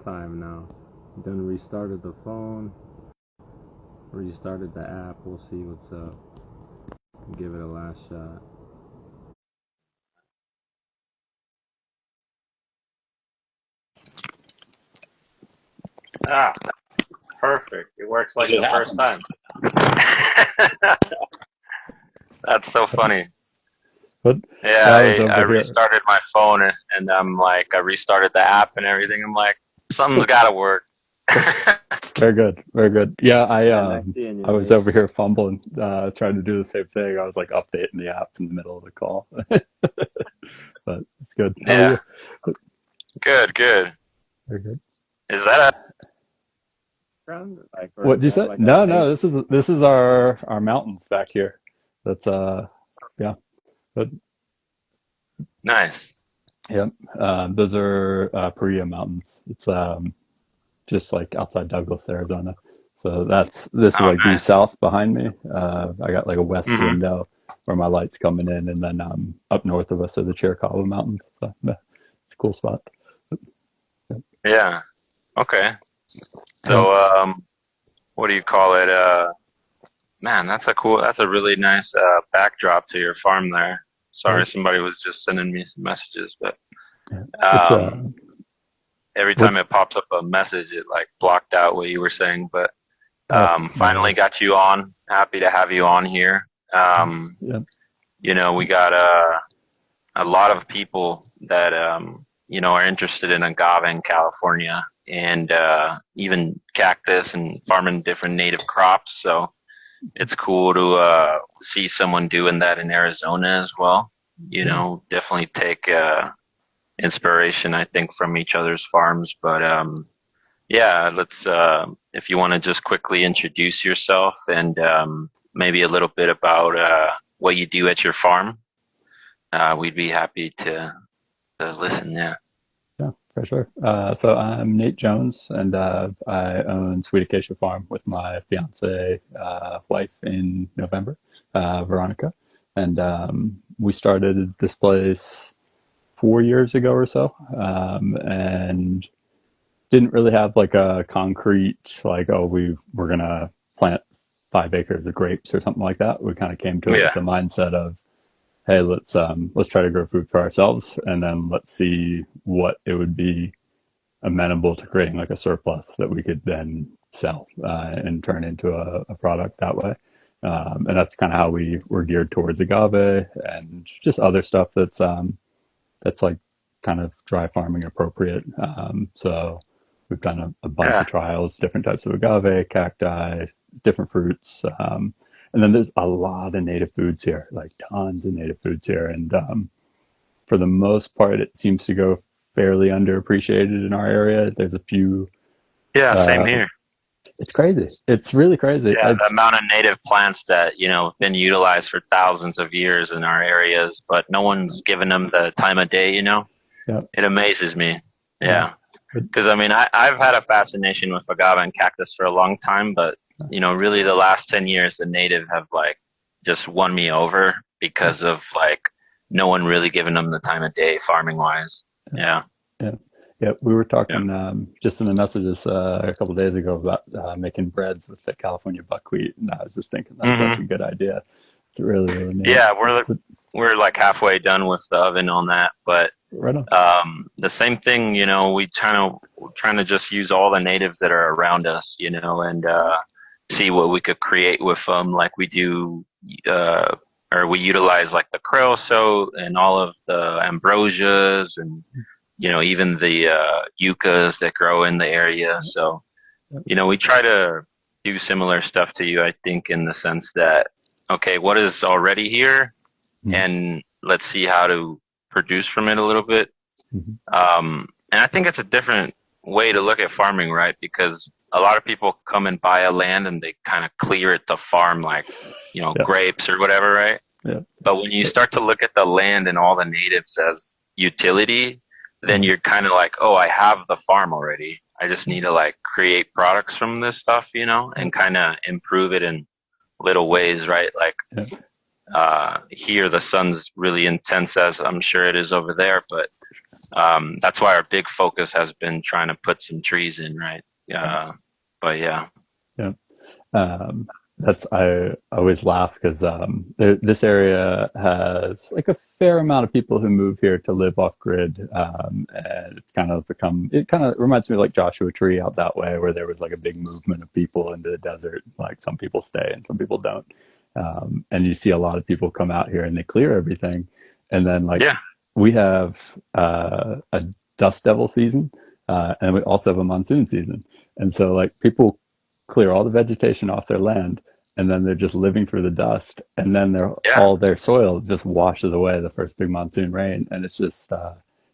time now. Then restarted the phone, restarted the app. We'll see what's up. Give it a last shot. Ah, perfect. It works like Does it the first happen? time. That's so funny. But Yeah, I was I over here. restarted my phone and I'm like, I restarted the app and everything. I'm like, something's got to work. Very good, very good. Yeah, Yeah, nice seeing you, I was Nate. over here fumbling, trying to do the same thing. I was like updating the apps in the middle of the call, but it's good. How are Yeah, you? good, good. Very good. Is that Like, or What is did you that say? like a No, lake? no. This is our mountains back here. That's yeah. But nice? yeah, those are Paria Mountains. It's just like outside Douglas, Arizona. So this is Oh, like due nice. south behind me. I got like a west Hmm. window where my light's coming in, and then up north of us are the Chiricahua Mountains. So yeah, it's a cool spot. Yeah. Yeah. Okay. Yeah. So, what do you call it? Man, that's a really nice backdrop to your farm there. Sorry, Right. somebody was just sending me some messages, but Yeah. It's um, every what? time it pops up a message, it like blocked out what you were saying. But Oh, no finally worries. got you on. Happy to have you on here. Yeah. We got a lot of people that are interested in agave in California and even cactus and farming different native crops. So it's cool to see someone doing that in Arizona as well. Yeah. Definitely take inspiration, I think, from each other's farms. But yeah, let's if you want to just quickly introduce yourself and maybe a little bit about what you do at your farm. We'd be happy to listen. Yeah. Yeah, for sure. So I'm Nate Jones, and I own Sweet Acacia Farm with my fiance, wife in November, Veronica, and we started this place 4 years ago or so, and didn't really have like a concrete like, oh, we're gonna plant 5 acres of grapes or something like that. We kind of came to it with Yeah. the mindset of, hey, let's try to grow food for ourselves, and then let's see what it would be amenable to creating like a surplus that we could then sell and turn into a product that way. And that's kind of how we were geared towards agave and just other stuff that's like kind of dry farming appropriate. So we've done a bunch Yeah. of trials, different types of agave, cacti, different fruits. And then there's a lot of native foods here, like tons of native foods here. And for the most part, it seems to go fairly underappreciated in our area. There's a few. Yeah. Same Uh, here. it's crazy. It's really crazy. Yeah, the amount of native plants that, have been utilized for thousands of years in our areas, but no one's given them the time of day. Yeah, It amazes me. yeah, Yeah. Because, I mean, I've had a fascination with agave and cactus for a long time, but, really the last 10 years, the native have, like, just won me over yeah, because of, like, no one really giving them the time of day farming wise. Yeah. yeah. Yeah, we were Yeah. talking just in the messages a couple of days ago about making breads with the California buckwheat, and I was just thinking that's such a Hmm. good idea. It's really, really neat. Yeah. We're, But we're like halfway done with the oven on that, but right on. the same thing, we're trying to just use all the natives that are around us, and see what we could create with them. Like we do, uh, or we utilize like the creosote and all of the ambrosias and even the yuccas that grow in the area. So we try to do similar stuff to you, I think, in the sense that okay, what is already here, Mhm. and let's see how to produce from it a little bit. Mhm. And I think it's a different way to look at farming, right? Because a lot of people come and buy a land and they kind of clear it to farm like, Yeah, grapes or whatever, right? yeah, But when you start to look at the land and all the natives as utility, then mhm, you're kind of like, oh, I have the farm already. I just need to like create products from this stuff, yeah, and kind of improve it in little ways, right? Like yeah, here the sun's really intense as I'm sure it is over there, but That's why our big focus has been trying to put some trees in, right? But yeah, Yeah. Um, that's I always laugh because this area has like a fair amount of people who move here to live off grid, and it's kind of become it kind of reminds me of like Joshua Tree out that way, where there was like a big movement of people into the desert. Like some people stay and some people don't, and you see a lot of people come out here and they clear everything, and then like yeah, we have a dust devil season, and we also have a monsoon season, and so like people clear all the vegetation off their land, and then they're just living through the dust, and then yeah. all their soil just washes away the first big monsoon rain, and it's just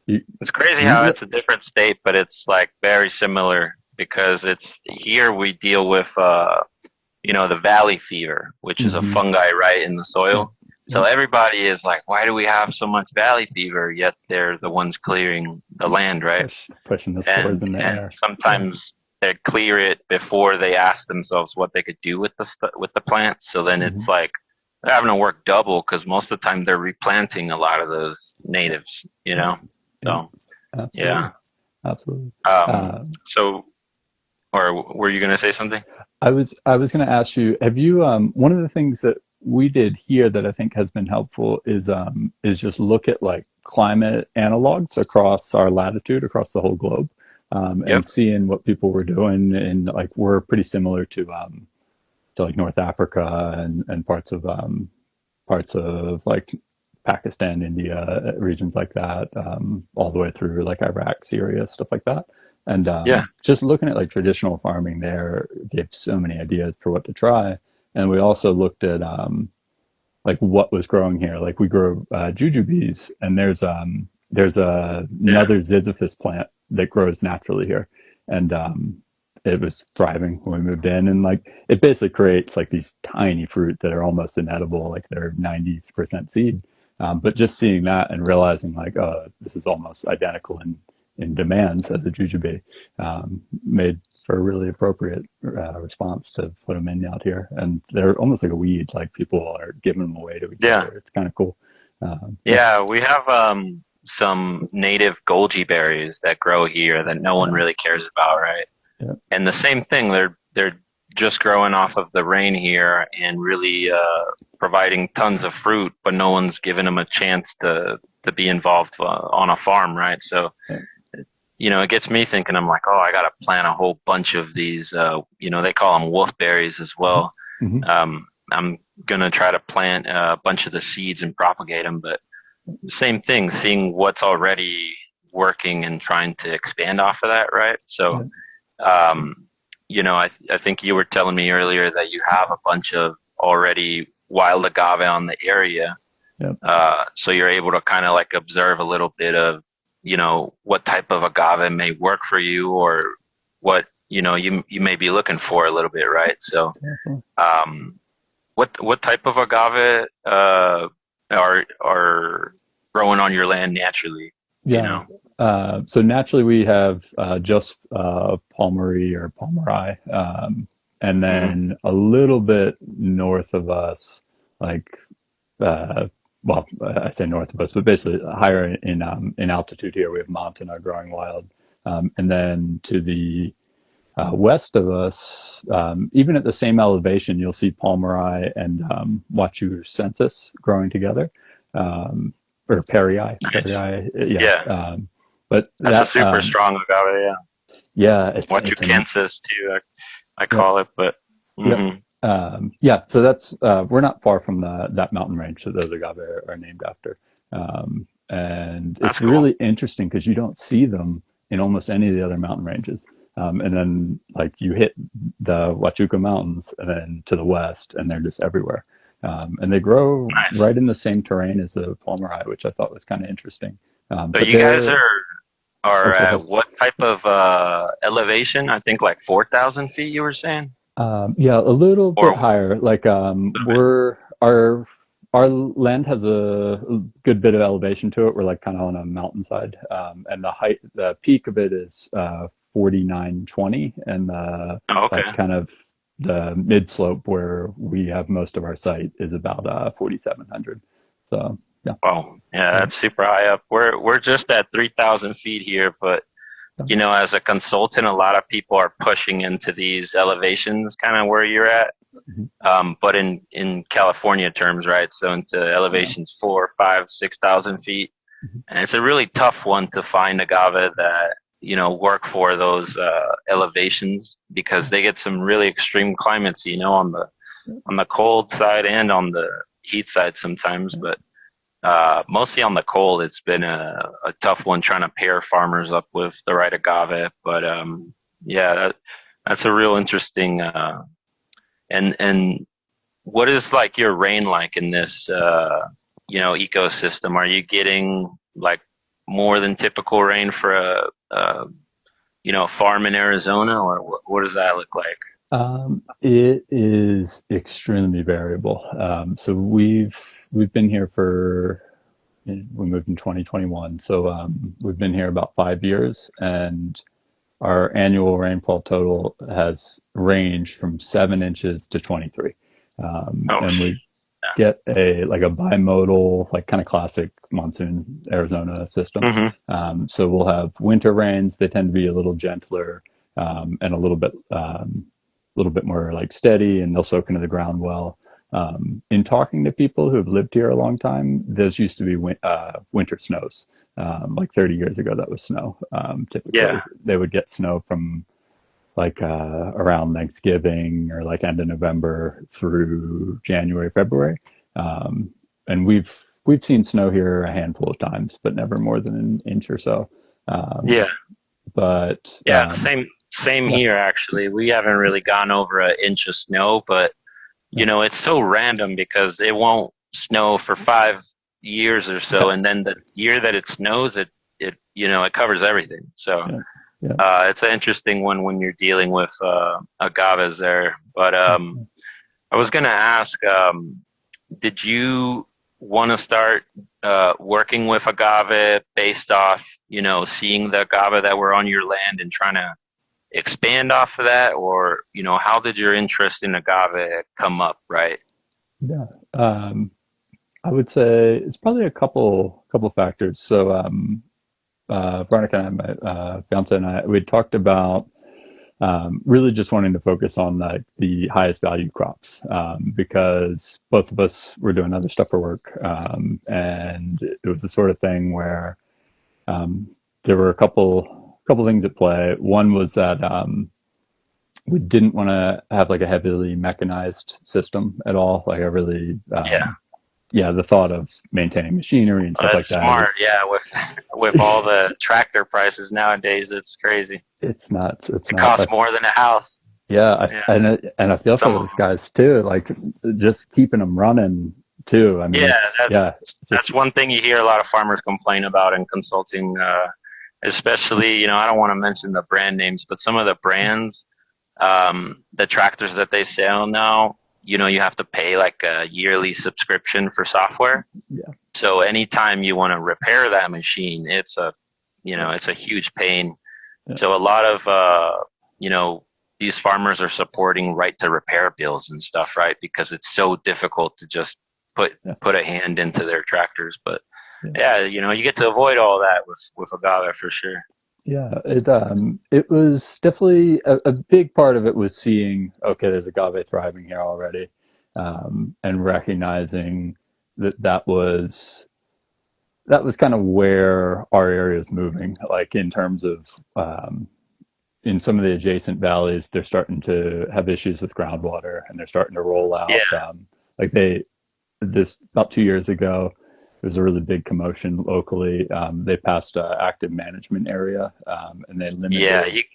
you, It's crazy how you it's a different state, but it's like very similar because it's here we deal with the valley fever, which is a hmm fungi right in the yeah, soil. So yeah, everybody is like, why do we have so much valley fever? Yet they're the ones clearing the land, right? pushing the spores And in the and air. Yeah. sometimes they clear it before they ask themselves what they could do with with the plants. So then hmm it's like they're having to work double because most of the time they're replanting a lot of those natives, you Yeah, know. yeah, So absolutely, yeah. absolutely. Um. Uh, So, or were you gonna say something? I was going to ask you, have you one of the things that we did here that I think has been helpful is just look at like climate analogs across our latitude, across the whole globe, and Yep. seeing what people were doing, and like we're pretty similar to like North Africa and parts of like Pakistan, India, regions like that, all the way through like Iraq, Syria, stuff like that. And Yeah. just looking at like traditional farming there gave so many ideas for what to try. And we also looked at like what was growing here. Like we grow jujubes, and there's Yeah. another ziziphus plant that grows naturally here, and it was thriving when we moved in, and like it basically creates like these tiny fruit that are almost inedible, like they're 90% seed. But just seeing that and realizing like, oh, this is almost identical in demands as a jujube, made for a really appropriate response to put them in out here. And they're almost like a weed, like people are giving them away to each Yeah. other. It's kind of cool. Yeah, Yeah. We have some native goji berries that grow here that no one yeah, really cares about, right? yeah, And the same thing, they're just growing off of the rain here and really providing tons of fruit, but no one's giving them a chance to be involved on a farm, right? So yeah. it gets me thinking. I'm like, oh, I gotta plant a whole bunch of these. They call them wolfberries as well. Mm-hmm. I'm gonna try to plant a bunch of the seeds and propagate them, but same thing, seeing what's already working and trying to expand off of that, right? So, Yeah, um, I think you were telling me earlier that you have a bunch of already wild agave on the area. yeah, So you're able to kind of like observe a little bit of, what type of agave may work for you or what, you may be looking for a little bit, right? So, definitely. um, what type of agave are growing on your land naturally, you Yeah. know? So naturally, we have just Palmery or Palmeri, and Hmm. then a little bit north of us, like uh, well, I say north of us, but basically higher in altitude here, we have Montana growing wild, and then to the west of us, even at the same elevation, you'll see Palmeri and Wachu census growing together, um, or Nice. yeah. Yeah. But That's a that, super strong agave, yeah. yeah, What you it's an Kansas too, I yep, call it, but yep. hmm Yeah, so that's we're not far from that mountain range that those agave are named after, and that's it's cool. really interesting because you don't see them in almost any of the other mountain ranges. And then like you hit the Huachuca Mountains and then to the west, and they're just everywhere. And they grow Nice. right in the same terrain as the Palmeri, which I thought was kind of interesting. So But you guys they're are oh, go at ahead. what type of elevation? I think like 4,000 feet. You were saying, Yeah, a little or bit higher. Like we're our land has a good bit of elevation to it. We're like kind of on a mountainside, and the peak of it is 4920, and oh, like okay, kind of the mid slope where we have most of our site is about 4700. So Oh, yeah, Yeah. that's super high up. We're just at 3,000 feet here, but you know, as a consultant, a lot of people are pushing into these elevations, kind of where you're at. Mhm. But in California terms, right? So into Yeah. elevations 4, 5, 6,000 feet, Mhm. and it's a really tough one to find agave that work for those elevations because they get some really extreme climates, on the cold side and on the heat side sometimes, but mostly on the cold, it's been a tough one trying to pair farmers up with the right agave. But yeah, that's a real interesting. And what is like your rain like in this ecosystem? Are you getting like more than typical rain for a farm in Arizona, or what does that look like? It is extremely variable. So we've been here we moved in 2021. So we've been here about 5 years, and our annual rainfall total has ranged from 7 inches to 23. Oh, And we get a bimodal, like kind of classic monsoon Arizona system. mm-hmm. So we'll have winter rains. They tend to be a little gentler, and a little bit more like steady, and they'll soak into the ground well. In talking to people who have lived here a long time, those used to be winter snows. Like 30 years ago, that was snow. Yeah, Typically, they would get snow from like around Thanksgiving or like end of November through January, February. Um, and we've seen snow here a handful of times, but never more than an inch or so. Um, yeah. but Yeah, same yeah, here actually. We haven't really gone over an inch of snow, but yeah, it's so random because it won't snow for 5 years or so, and then the year that it snows, it covers everything. So yeah, yeah. it's an interesting one when you're dealing with agaves there. But I was gonna ask, did you want to start working with agave based off, seeing the agave that were on your land and trying to expand off of that, or how did your interest in agave come up, right? Yeah. I would say it's probably a couple factors. So Veronica and I, my fiance and I, we talked about really just wanting to focus on the highest value crops, because both of us were doing other stuff for work, and it was the sort of thing where um, there were a couple things at play. One was that we didn't want to have like a heavily mechanized system at all. Like I really, Yeah, yeah, the thought of maintaining machinery and stuff that's like that smart. is Yeah, with all the tractor prices nowadays, it's crazy. it's nuts. It's It nuts. costs more than a house. Yeah, Yeah, and I feel for some of those guys too. Like just keeping them running too. I mean, Yeah, it's just that's one thing you hear a lot of farmers complain about in consulting, especially, I don't want to mention the brand names, but some of the brands, the tractors that they sell now, you have to pay like a yearly subscription for software. yeah, So anytime you want to repair that machine, it's a huge pain. yeah, So a lot of, you know, these farmers are supporting right to repair bills and stuff, right? Because it's so difficult to just put yeah, put a hand into their tractors. But yeah. yeah, you get to avoid all that with agave for sure. Yeah, it was definitely a big part of it was seeing, okay, there's agave thriving here already, and recognizing that was kind of where our area is moving, like in terms of in some of the adjacent valleys, they're starting to have issues with groundwater, and they're starting to roll Yeah, out. Like this about 2 years ago, there was a really big commotion locally. They passed an active management area, and they yeah. limited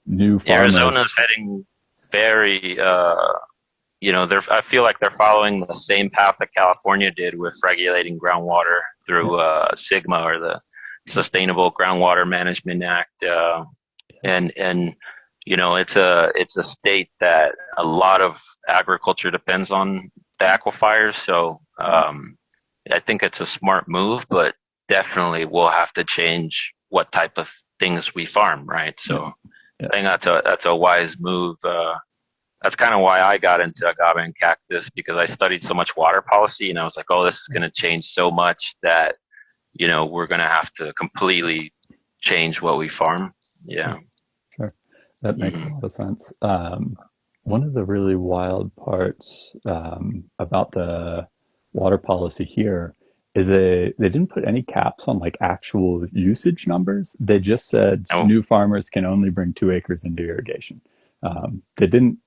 new Arizona's farmers. heading very, they're. I feel like they're following the same path that California did with regulating groundwater Yeah, through SIGMA, or the Sustainable Groundwater Management Act. And it's a state that a lot of agriculture depends on the aquifers. So I think it's a smart move, but definitely we'll have to change what type of things we farm, right? yeah, So yeah, I think that's a wise move. that's kind of why I got into agave and cactus, because I studied so much water policy, and I was like, oh, this is going to change so much that we're going to have to completely change what we farm. Yeah. Sure, sure. That makes a Hmm. lot of sense. One of the really wild parts about the water policy here is they didn't put any caps on like actual usage numbers. They just said Oh, new farmers can only bring 2 acres into irrigation. They didn't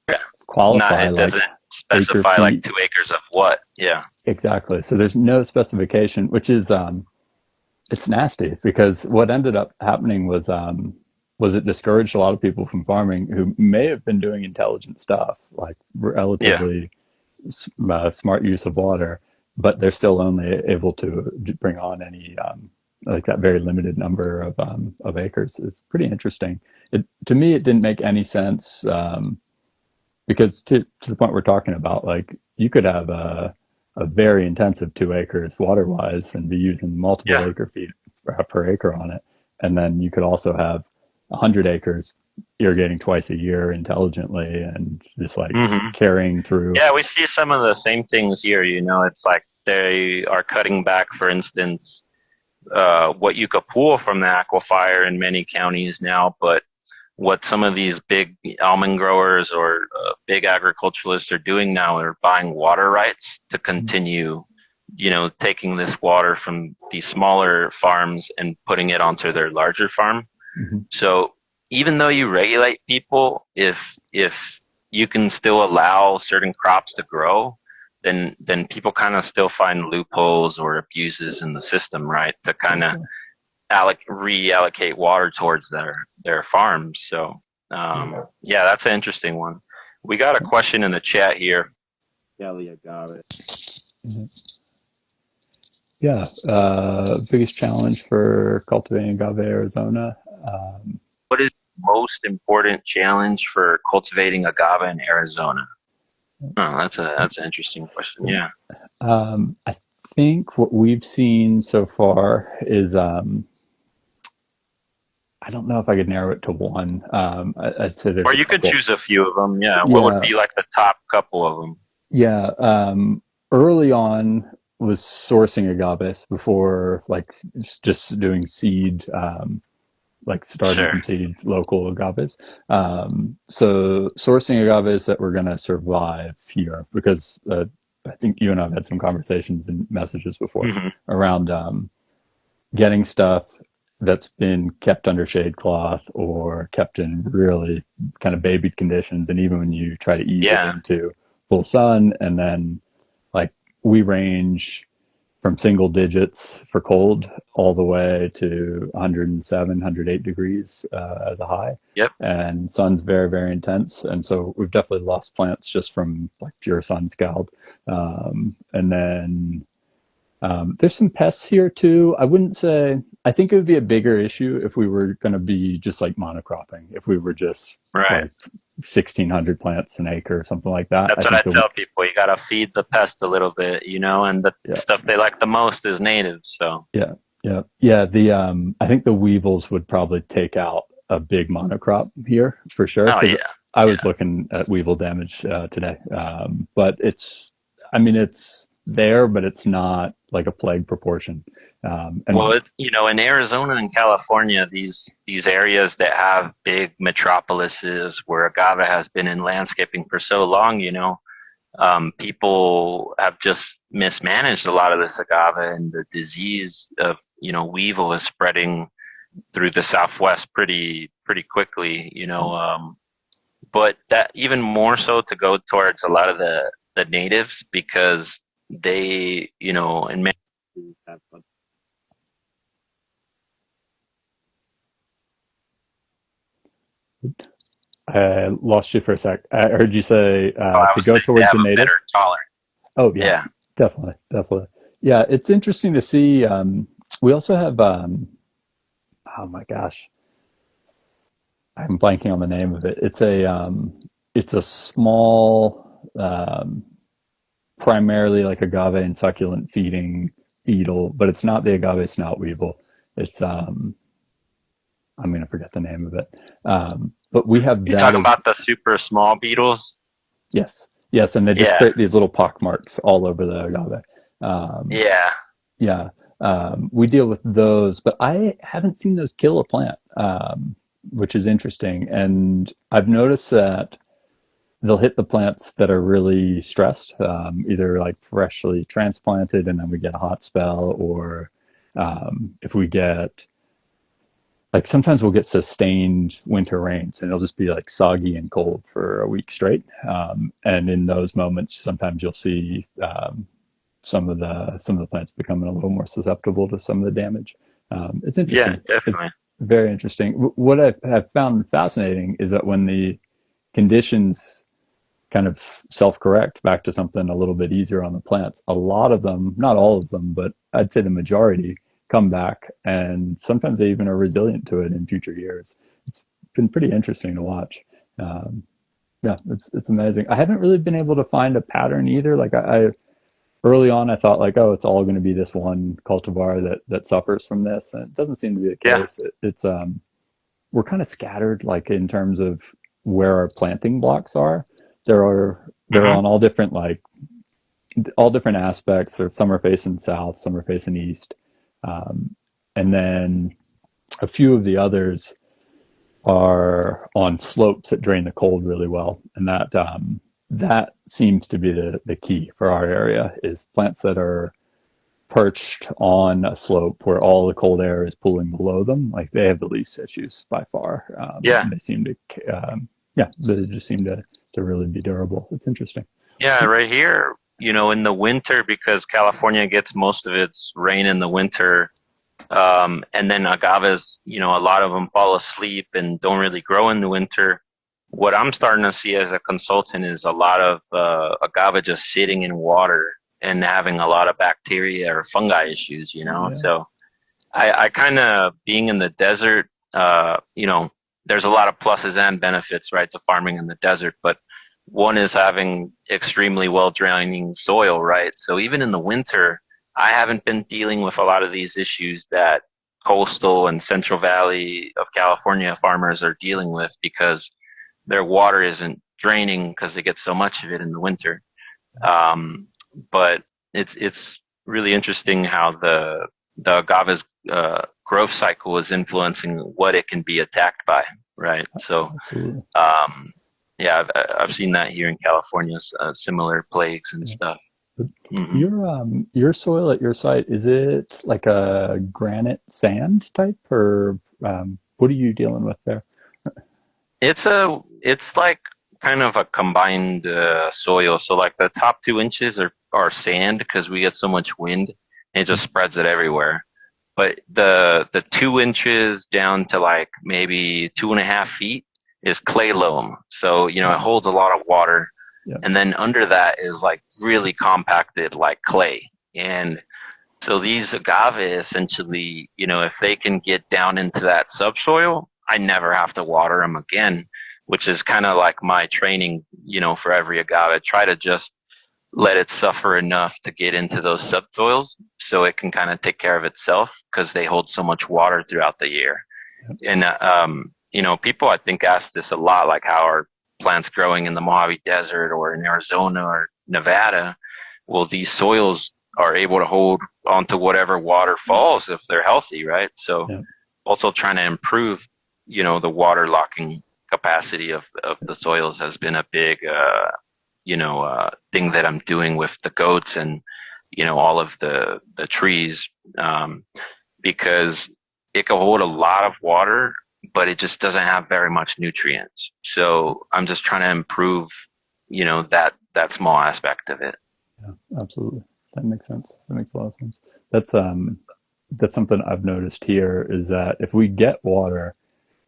yeah. Not, qualify it like doesn't acre specify like feet. 2 acres of what. Yeah. Exactly. So there's no specification, which is it's nasty because what ended up happening was it discouraged a lot of people from farming who may have been doing intelligent stuff, like Yeah. relatively smart use of water, but they're still only able to bring on any like that very limited number of acres. It's pretty interesting. To me, it didn't make any sense because to the point we're talking about, like you could have a very intensive 2 acres water wise and be using multiple Yeah. acre feet per acre on it, and then you could also have 100 acres irrigating twice a year intelligently and just like Hmm. carrying through. Yeah, we see some of the same things here. It's like they are cutting back, for instance, what you could pull from the aquifer in many counties now, but what some of these big almond growers or big agriculturalists are doing now are buying water rights to continue, taking this water from these smaller farms and putting it onto their larger farm. Mhm. So even though you regulate people, if you can still allow certain crops to grow, then people kind of still find loopholes or abuses in the system, right? To kind of Exactly. reallocate water towards their farms. So yeah, that's an interesting one. We got a question in the chat here. Kelly Agave. Yeah, biggest challenge for cultivating agave Arizona. What is the most important challenge for cultivating agave in Arizona? Oh, that's an interesting question. Yeah. I think what we've seen so far is I don't know if I could narrow it to one. I'd say there's Or a you could couple. choose a few of them. Yeah. What would Yeah, be like the top couple of them? yeah. Early on was sourcing agaves before like just doing seed, like starting Sure. from seed local agaves. So sourcing agaves that were going to survive here because I think you and I have had some conversations and messages before Hmm. around getting stuff that's been kept under shade cloth or kept in really kind of babied conditions. And even when you try to ease it Yeah. into full sun, and then like we range from single digits for cold all the way to 107, 108 degrees as a high. Yep. And sun's very, very intense. And so we've definitely lost plants just from like pure sun scald. And then there's some pests here too. I wouldn't say, I think it would be a bigger issue if we were going to be just like monocropping, if we were just Right. like 1,600 plants an acre or something like that. I That's what think I the, tell people. You gotta feed the pest a little bit, and the yeah, stuff they like the most is native. So, yeah, yeah. The, I think the weevils would probably take out a big monocrop here for sure. oh Cause yeah, I was yeah. looking at weevil damage today. But it's, I mean, it's there, but it's not like a plague proportion. Well, And in Arizona and California, these areas that have big metropolises where agave has been in landscaping for so long, people have just mismanaged a lot of this agave, and the disease of weevil is spreading through the Southwest pretty quickly. But that even more so to go towards a lot of the natives, because they in many cases have. I lost you for a sec. I heard you say Oh, I to was go saying they towards have the a better natives. tolerance. Oh yeah, Yeah. definitely, definitely. Yeah, it's interesting to see. We also have. Oh my gosh, I'm blanking on the name of it. It's a small, primarily like agave and succulent feeding beetle, but it's not the agave snout weevil. It's I'm gonna forget the name of it. but we have You that talking as about the super small beetles? yes, yes, and they just Yeah, create these little pock marks all over the agave. Um, yeah, yeah, we deal with those, but I haven't seen those kill a plant, which is interesting. And I've noticed that they'll hit the plants that are really stressed, either like freshly transplanted and then we get a hot spell, or if we get like sometimes we'll get sustained winter rains and it'll just be like soggy and cold for a week straight. And in those moments, sometimes you'll see some of the plants becoming a little more susceptible to some of the damage. It's yeah, interesting. It's definitely. very interesting. What I have found fascinating is that when the conditions kind of self-correct back to something a little bit easier on the plants, a lot of them, not all of them, but I'd say the majority come back, and sometimes they even are resilient to it in future years. It's been pretty interesting to watch. Um, yeah, it's amazing. I haven't really been able to find a pattern either. Like I early on, I thought like, oh, it's all going to be this one cultivar that suffers from this, and it doesn't seem to be the Yeah. case. It's we're kind of scattered, like in terms of where our planting blocks are. They're Hmm. on all different aspects. Some are facing south, some are facing east, um, and then a few of the others are on slopes that drain the cold really well, and that seems to be the key for our area is plants that are perched on a slope where all the cold air is pooling below them. Like they have the least issues by far. Yeah. And they seem to, yeah, they just seem to really be durable. It's interesting. Yeah, right here, in the winter, because California gets most of its rain in the winter, and then agaves, a lot of them fall asleep and don't really grow in the winter. What I'm starting to see as a consultant is a lot of agave just sitting in water and having a lot of bacteria or fungi issues. Yeah. So I kind of, being in the desert, there's a lot of pluses and benefits, right, to farming in the desert, but one is having extremely well draining soil, right? So even in the winter, I haven't been dealing with a lot of these issues that coastal and central valley of California farmers are dealing with because their water isn't draining because they get so much of it in the winter. Um, but it's really interesting how the agave's growth cycle is influencing what it can be attacked by, right? So Absolutely. um, yeah, I've seen that here in California, similar plagues and Yeah. stuff. But Hmm. your soil at your site, is it like a granite sand type, or what are you dealing with there? It's like kind of a combined soil. So like the top 2 inches are sand because we get so much wind, and it just spreads it everywhere. But the 2 inches down to like maybe 2.5 feet is clay loam. So, it Oh, holds a lot of water. yeah. And then under that is like really compacted like clay. And so these agave essentially, if they can get down into that subsoil, I never have to water them again, which is kind of like my training, for every agave. Try to just let it suffer enough to get into those subsoils so it can kind of take care of itself because they hold so much water throughout the year. And, people I think ask this a lot, like how are plants growing in the Mojave Desert or in Arizona or Nevada? Well, these soils are able to hold onto whatever water falls if they're healthy, right? So Yeah. also trying to improve, the water locking capacity of the soils has been a big, thing that I'm doing with the goats and, all of the trees, because it can hold a lot of water, but it just doesn't have very much nutrients. So I'm just trying to improve, that small aspect of it. Yeah, absolutely. That makes sense. That makes a lot of sense. That's that's something I've noticed here is that if we get water,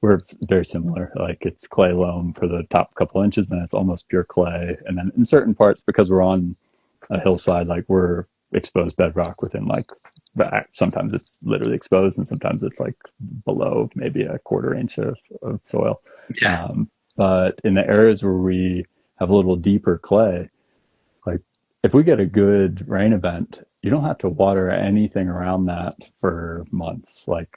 we're very similar. Like it's clay loam for the top couple inches, and it's almost pure clay. And then in certain parts, because we're on a hillside, like we're exposed bedrock within like sometimes it's literally exposed, and sometimes it's like below maybe a quarter inch of soil. Yeah. But in the areas where we have a little deeper clay, like if we get a good rain event, you don't have to water anything around that for months. Like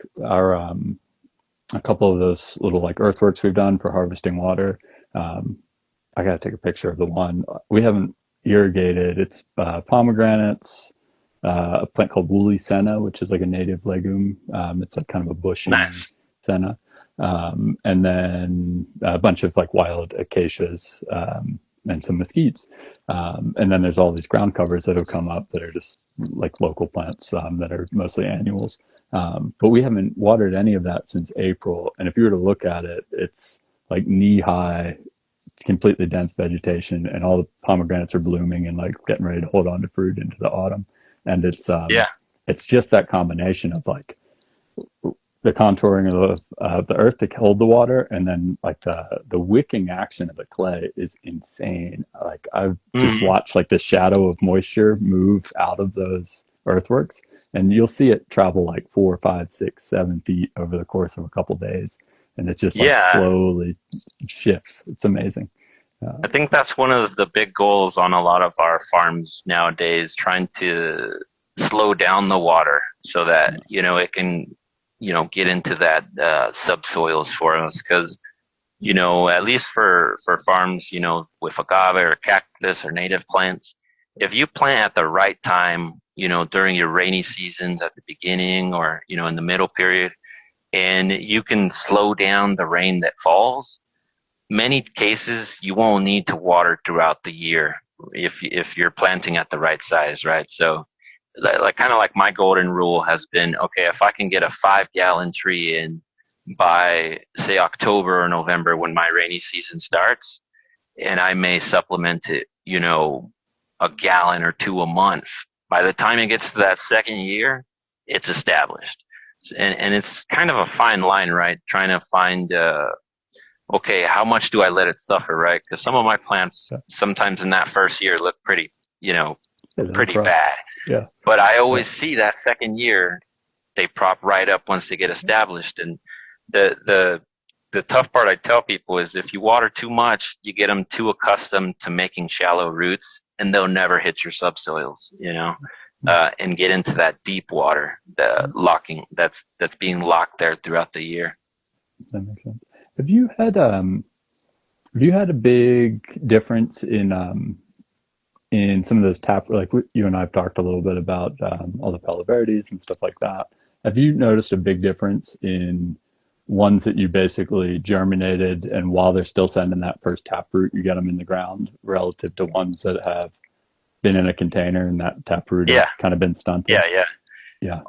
a couple of those little like earthworks we've done for harvesting water. Um, I got to take a picture of the one we haven't irrigated. It's pomegranates, a plant called woolly senna, which is like a native legume. It's like kind of a bushy Nice. senna, and then a bunch of like wild acacias and some mesquites. And then there's all these ground covers that have come up that are just like local plants that are mostly annuals. But we haven't watered any of that since April. And if you were to look at it, it's like knee high, completely dense vegetation, and all the pomegranates are blooming and like getting ready to hold on to fruit into the autumn. And Yeah. it's just that combination of like the contouring of the earth to hold the water, and then like the wicking action of the clay is insane. Like I've just Mhm. watched like the shadow of moisture move out of those earthworks, and you'll see it travel like 4, 5, 6, 7 feet over the course of a couple days, and it just like Yeah. slowly shifts. It's amazing. I think that's one of the big goals on a lot of our farms nowadays, trying to slow down the water so that, it can, get into that subsoils for us. Because, at least for farms, with agave or cactus or native plants, if you plant at the right time, during your rainy seasons at the beginning or, in the middle period, and you can slow down the rain that falls, many cases you won't need to water throughout the year if you're planting at the right size, right? So like kind of like my golden rule has been, okay, if I can get a 5 gallon tree in by say October or November when my rainy season starts, and I may supplement it, a gallon or two a month. By the time it gets to that second year, it's established. And it's kind of a fine line, right? Trying to find okay, how much do I let it suffer, right? Because some of my plants Yeah, sometimes in that first year look pretty, they look pretty rough. bad. Yeah, But I yeah, always see that second year they prop right up once they get established. And the the tough part I tell people is if you water too much, you get them too accustomed to making shallow roots, and they'll never hit your subsoils, and get into that deep water, the yeah, locking that's being locked there throughout the year. that makes sense. Have you had have you had a big difference in some of those tap, like you and I've talked a little bit about all the Palo Verdes and stuff like that. Have you noticed a big difference in ones that you basically germinated and while they're still sending that first taproot, you get them in the ground relative to ones that have been in a container and that taproot Yeah, has kind of been stunted? yeah. Yeah,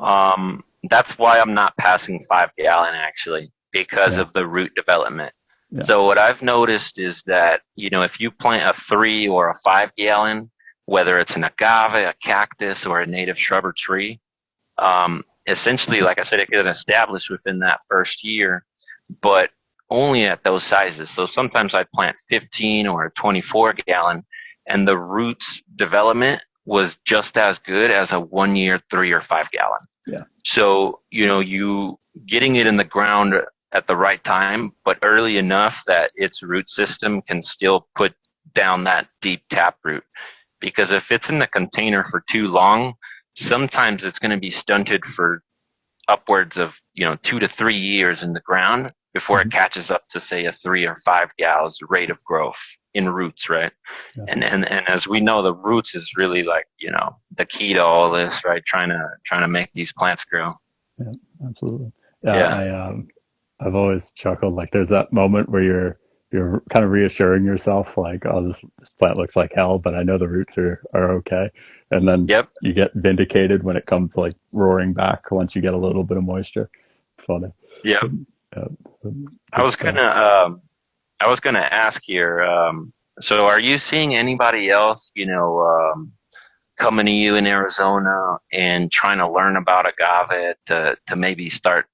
That's why I'm not passing 5 gallon actually, because yeah, of the root development. yeah. So what I've noticed is that, if you plant a 3 or a 5 gallon, whether it's an agave, a cactus, or a native shrub or tree, essentially, like I said, it gets established within that first year, but only at those sizes. So sometimes I plant 15 or a 24 gallon, and the roots development was just as good as a 1 year, 3 or 5 gallon. Yeah. So, you getting it in the ground at the right time, but early enough that its root system can still put down that deep tap root. Because if it's in the container for too long, sometimes it's going to be stunted for upwards of 2 to 3 years in the ground before it Mhm. catches up to say a 3 or 5 gals rate of growth in roots, right? Yeah, And as we know, the roots is really like the key to all this, right? Trying to make these plants grow. yeah, absolutely. Yeah, Yeah, I've always chuckled like there's that moment where you're kind of reassuring yourself like, oh, this plant looks like hell, but I know the roots are okay. And then yep, you get vindicated when it comes like roaring back once you get a little bit of moisture. It's funny. yep. Yeah, I good was stuff. gonna I was gonna ask here. So are you seeing anybody else, coming to you in Arizona and trying to learn about agave to maybe start,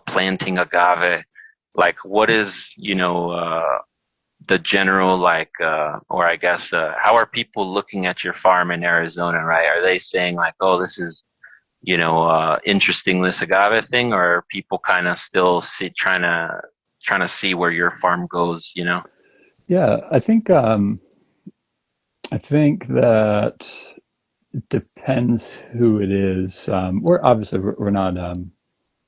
planting agave? Like, what is, the general like, or I guess, how are people looking at your farm in Arizona, right? Are they saying like, oh, this is, interesting, this agave thing, or are people kind of still trying to see where your farm goes? Yeah, I think that it depends who it is. We're obviously we're not.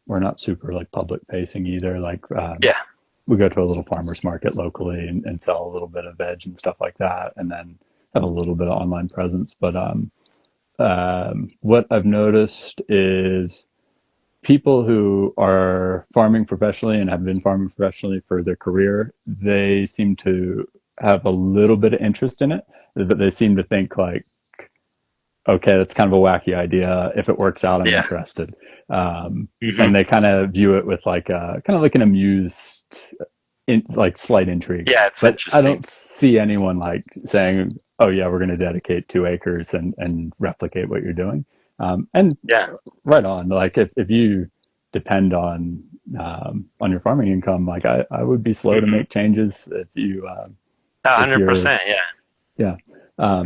we're not super like public facing either. Like Yeah. we go to a little farmer's market locally and sell a little bit of veg and stuff like that, and then have a little bit of online presence. But what I've noticed is people who are farming professionally and have been farming professionally for their career, they seem to have a little bit of interest in it, but they seem to think like, okay, that's kind of a wacky idea. If it works out, I'm Yeah. interested. Hmm. And they kind of view it with like a kind of like an amused, like slight intrigue. Yeah, it's But I interesting. don't see anyone like saying, "Oh yeah, we're going to dedicate 2 acres and replicate what you're doing." And Yeah. right on. Like if you depend on your farming income, like I would be slow to Hmm. make changes if you're 100%. Yeah. yeah.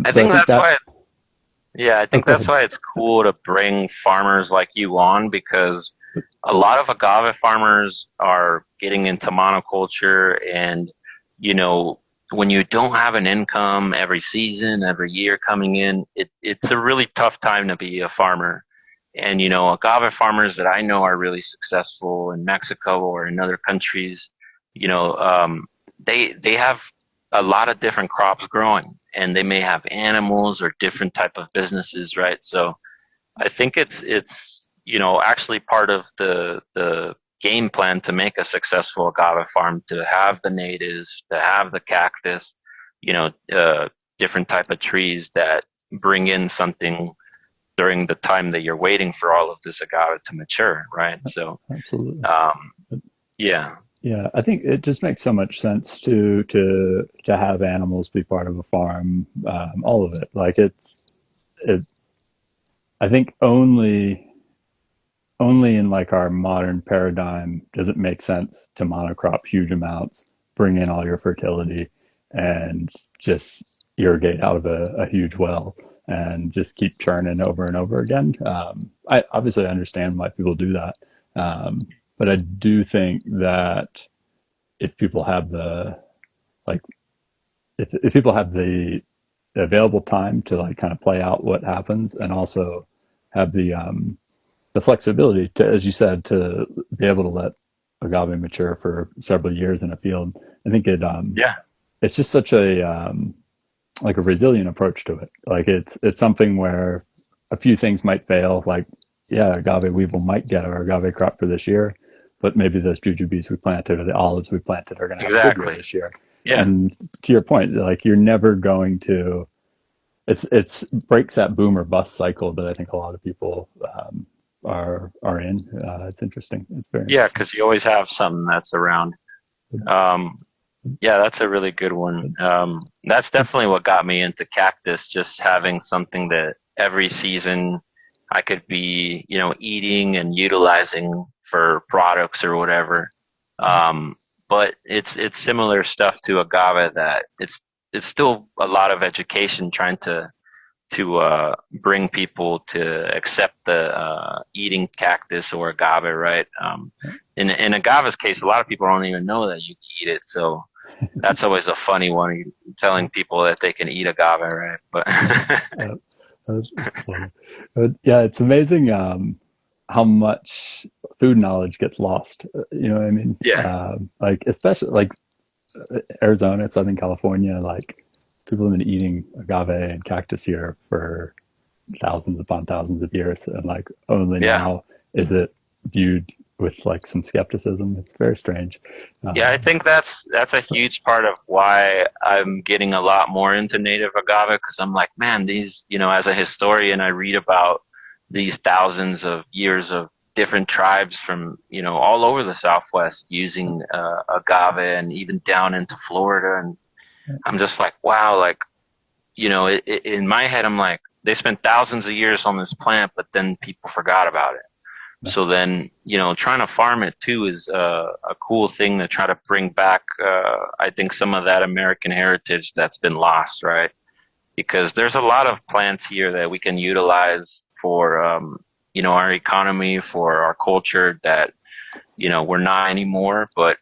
I So I think think that's that. why Yeah, I Oh, think go that's ahead. why it's cool to bring farmers like you on, because a lot of agave farmers are getting into monoculture, and you know, when you don't have an income every season, every year coming in, it's a really tough time to be a farmer. And agave farmers that I know are really successful in Mexico or in other countries, you know, um, they have a lot of different crops growing, and they may have animals or different type of businesses, right? So I think it's actually part of the game plan to make a successful agave farm, to have the natives, to have the cactus, you know, uh, different type of trees that bring in something during the time that you're waiting for all of this agave to mature, right? So Absolutely. um, yeah, Yeah, I think it just makes so much sense to have animals be part of a farm. All of it, like it. I think only in like our modern paradigm does it make sense to monocrop huge amounts, bring in all your fertility, and just irrigate out of a huge well and just keep churning over and over again. I obviously understand why people do that, but I do think that if people have the like if people have the available time to like kind of play out what happens and also have the flexibility to, as you said, to be able to let agave mature for several years in a field. I think yeah, it's just such a like a resilient approach to it. Like it's something where a few things might fail. Like yeah, agave weevil might get our agave crop for this year, but maybe those jujubes we planted or the olives we planted are going to have a good year exactly. this year. Yeah. And to your point, like you're never going to. It's breaks that boom or bust cycle that I think a lot of people are in. It's interesting. It's very Yeah, interesting. because you always have something that's around. Um, yeah, that's a really good one. That's definitely what got me into cactus, just having something that every season I could be, eating and utilizing for products or whatever. Um, but it's similar stuff to agave, that it's still a lot of education trying to bring people to accept the eating cactus or agave, right? In agave's case, a lot of people don't even know that you can eat it, so that's always a funny one, telling people that they can eat agave, right? But Uh, that's funny. But yeah, it's amazing how much food knowledge gets lost. You know what I mean? yeah, Like especially like Arizona, Southern California, like people have been eating agave and cactus here for thousands upon thousands of years, and like only yeah, now is it viewed with like some skepticism. It's very strange. yeah. I Um, think that's a huge part of why I'm getting a lot more into native agave, because I'm like, man, these, as a historian, I read about these thousands of years of different tribes from all over the Southwest using agave, and even down into Florida, and I'm just like, wow, like in my head, I'm like, they spent thousands of years on this plant, but then people forgot about it. So then, trying to farm it too is a cool thing to try to bring back. I think some of that American heritage that's been lost, right? Because there's a lot of plants here that we can utilize for, our economy, for our culture, that we're not anymore. But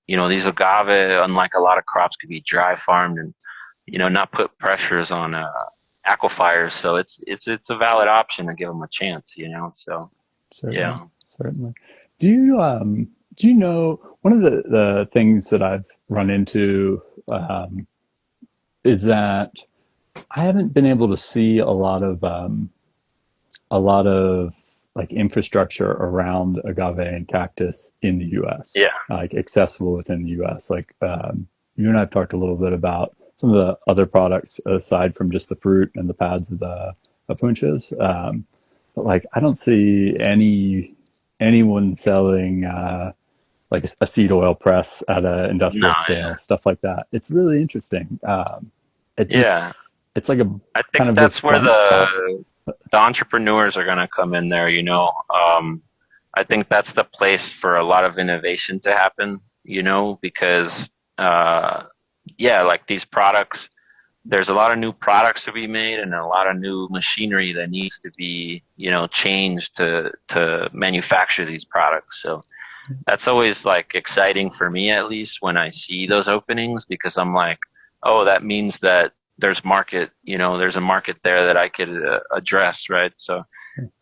these agave, unlike a lot of crops, could be dry farmed and not put pressures on aquifers. So it's a valid option to give them a chance. So Certainly, yeah. certainly. Do you know one of the things that I've run into is that I haven't been able to see a lot of like infrastructure around agave and cactus in the U.S. Yeah. Like accessible within the U.S. Like you and I have talked a little bit about some of the other products aside from just the fruit and the pads of the punches. But like I don't see anyone selling like a seed oil press at an No, industrial yeah. scale, stuff like that. It's really interesting. It Yeah. just it's like a I kind think of this that's where blind spot. the entrepreneurs are going to come in there, you know. I think that's the place for a lot of innovation to happen, you know, because uh, yeah, like these products, there's a lot of new products to be made and a lot of new machinery that needs to be, you know, changed to manufacture these products. So that's always like exciting for me, at least when I see those openings, because I'm like, oh, that means that there's market, you know, there's a market there that I could address, right? So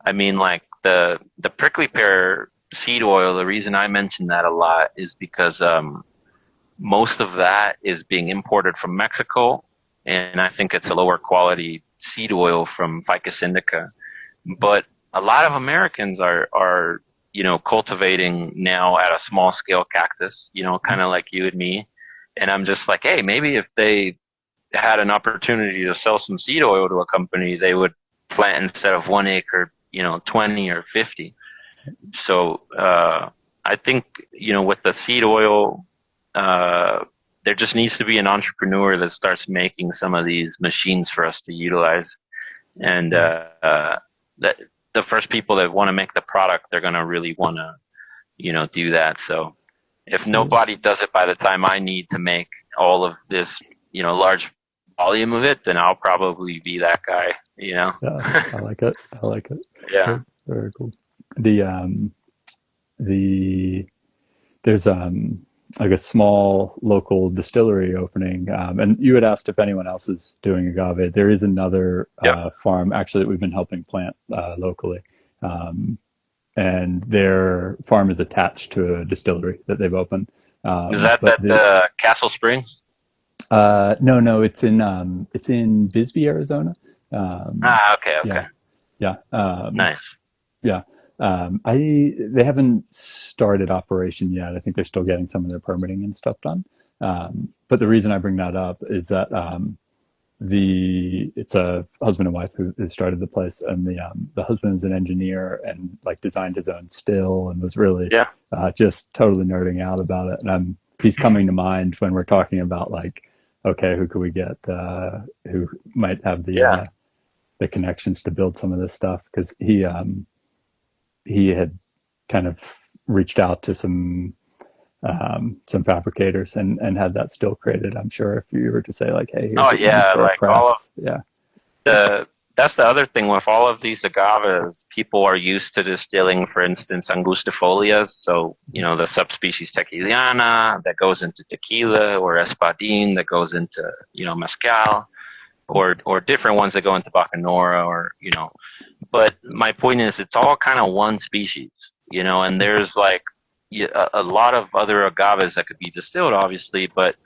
I mean, like the prickly pear seed oil, the reason I mention that a lot is because most of that is being imported from Mexico, and I think it's a lower quality seed oil from Ficus indica. But a lot of Americans are you know, cultivating now at a small scale cactus, you know, kind of like you and me. And I'm just like, hey, maybe if they had an opportunity to sell some seed oil to a company, they would plant instead of 1 acre, you know, 20 or 50. So I think, you know, with the seed oil, there just needs to be an entrepreneur that starts making some of these machines for us to utilize. And that the first people that want to make the product, they're going to really want to, you know, do that. So if nobody does it by the time I need to make all of this, you know, large volume of it, then I'll probably be that guy, you know? Yeah, I like it. I like it. Yeah. Very, very cool. The the there's like a small local distillery opening, and you had asked if anyone else is doing agave. There is another Yep. farm actually that we've been helping plant locally, and their farm is attached to a distillery that they've opened. Is that But Castle Springs? no, it's in Bisbee, Arizona. Ah, okay, Yeah, okay. yeah. Nice. Yeah. They haven't started operation yet. I think they're still getting some of their permitting and stuff done. But the reason I bring that up is that it's a husband and wife who started the place, and the husband is an engineer and like designed his own still and was really Yeah. just totally nerding out about it. And he's coming to mind when we're talking about like, okay, who could we get who might have Yeah. the connections to build some of this stuff, because he had kind of reached out to some fabricators and had that still created. I'm sure if you were to say like, hey, here's Oh what you need yeah, for a like all of press. Yeah. that's the other thing with all of these agaves. People are used to distilling, for instance, angustifolias. So, you know, the subspecies tequiliana that goes into tequila, or espadín that goes into, you know, mezcal, or different ones that go into bacanora, or, you know. But my point is, it's all kind of one species, you know, and there's like a lot of other agaves that could be distilled, obviously, but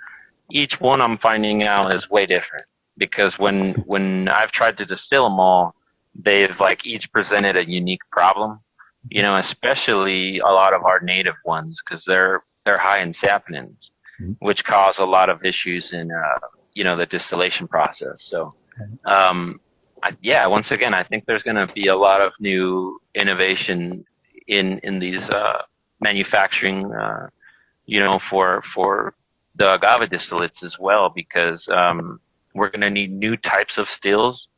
each one I'm finding out is way different, because when I've tried to distill them all, they've like each presented a unique problem, you know, especially a lot of our native ones, because they're high in saponins, which cause a lot of issues in you know, the distillation process. So yeah, once again, I think there's going to be a lot of new innovation in these manufacturing, you know, for the agave distillates as well, because we're going to need new types of stills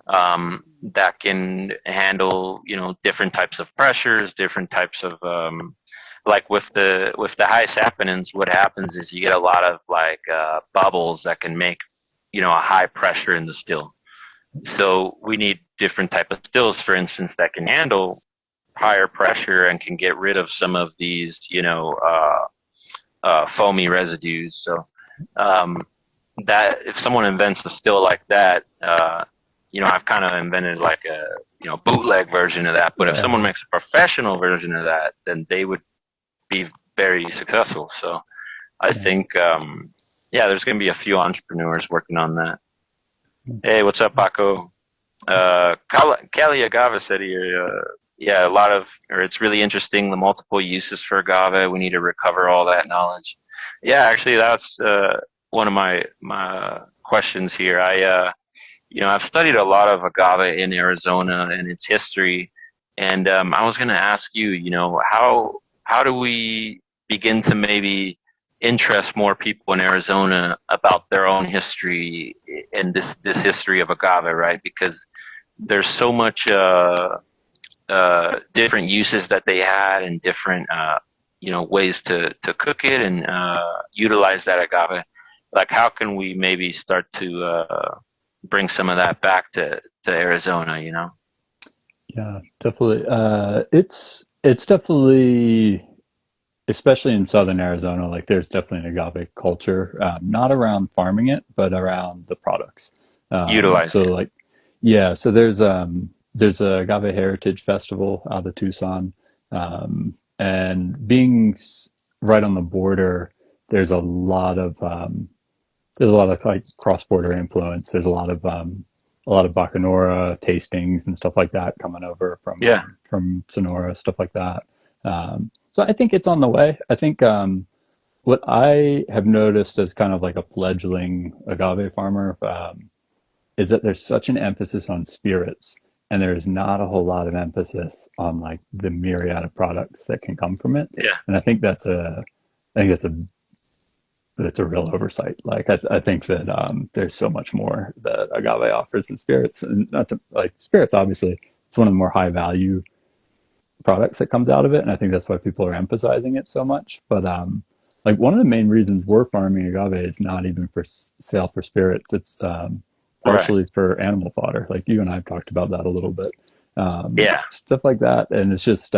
that can handle, you know, different types of pressures, different types of like with the high saponins, what happens is you get a lot of like bubbles that can make, you know, a high pressure in the still. So we need different type of stills, for instance, that can handle higher pressure and can get rid of some of these, you know, foamy residues. So that if someone invents a still like that, you know, I've kind of invented like a, bootleg version of that. But if Yeah. someone makes a professional version of that, then they would be very successful. So I Yeah. think, there's going to be a few entrepreneurs working on that. Hey, what's up, Paco? Kelly Agave said here, a lot of, or it's really interesting, the multiple uses for agave. We need to recover all that knowledge. Yeah, actually, that's one of my questions here. I've studied a lot of agave in Arizona and its history, and I was going to ask you, how do we begin to maybe interest more people in Arizona about their own history and this history of agave, right? Because there's so much different uses that they had and different ways to cook it and utilize that agave. Like, how can we maybe start to bring some of that back to Arizona? Yeah, definitely. It's definitely, especially in southern Arizona, like there's definitely an agave culture, not around farming it, but around the products. So Utilizing it. like, yeah, so there's a Agave Heritage Festival out of Tucson, and being right on the border, there's a lot of like cross-border influence. There's a lot of Bacanora tastings and stuff like that coming over Yeah. from Sonora, stuff like that. So I think it's on the way. I think what I have noticed as kind of like a fledgling agave farmer is that there's such an emphasis on spirits, and there's not a whole lot of emphasis on like the myriad of products that can come from it. Yeah. And I think that's a real oversight. Like I think that there's so much more that agave offers in spirits, and not to like spirits. Obviously, it's one of the more high value products that comes out of it, and I think that's why people are emphasizing it so much. But like one of the main reasons we're farming agave is not even for sale for spirits. It's Right. partially for animal fodder. Like you and I have talked about that a little bit, Yeah. stuff like that. And it's just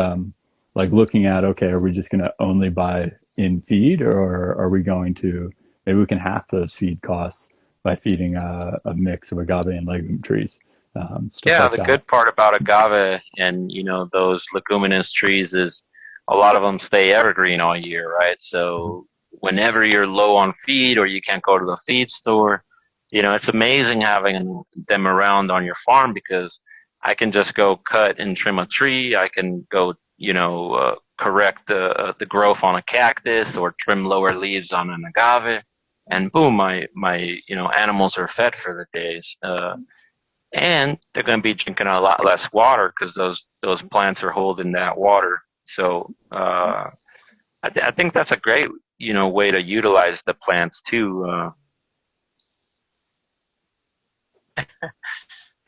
like looking at, okay, are we just going to only buy in feed, or are we going to, maybe we can half those feed costs by feeding a mix of agave and legume trees, stuff Yeah, like the that. good part about agave and those leguminous trees is a lot of them stay evergreen all year, right? So whenever you're low on feed or you can't go to the feed store, it's amazing having them around on your farm because I can just go cut and trim a tree. I can go, correct the growth on a cactus or trim lower leaves on an agave, and boom, my animals are fed for the days. And they're going to be drinking a lot less water because those plants are holding that water. So I think that's a great way to utilize the plants too.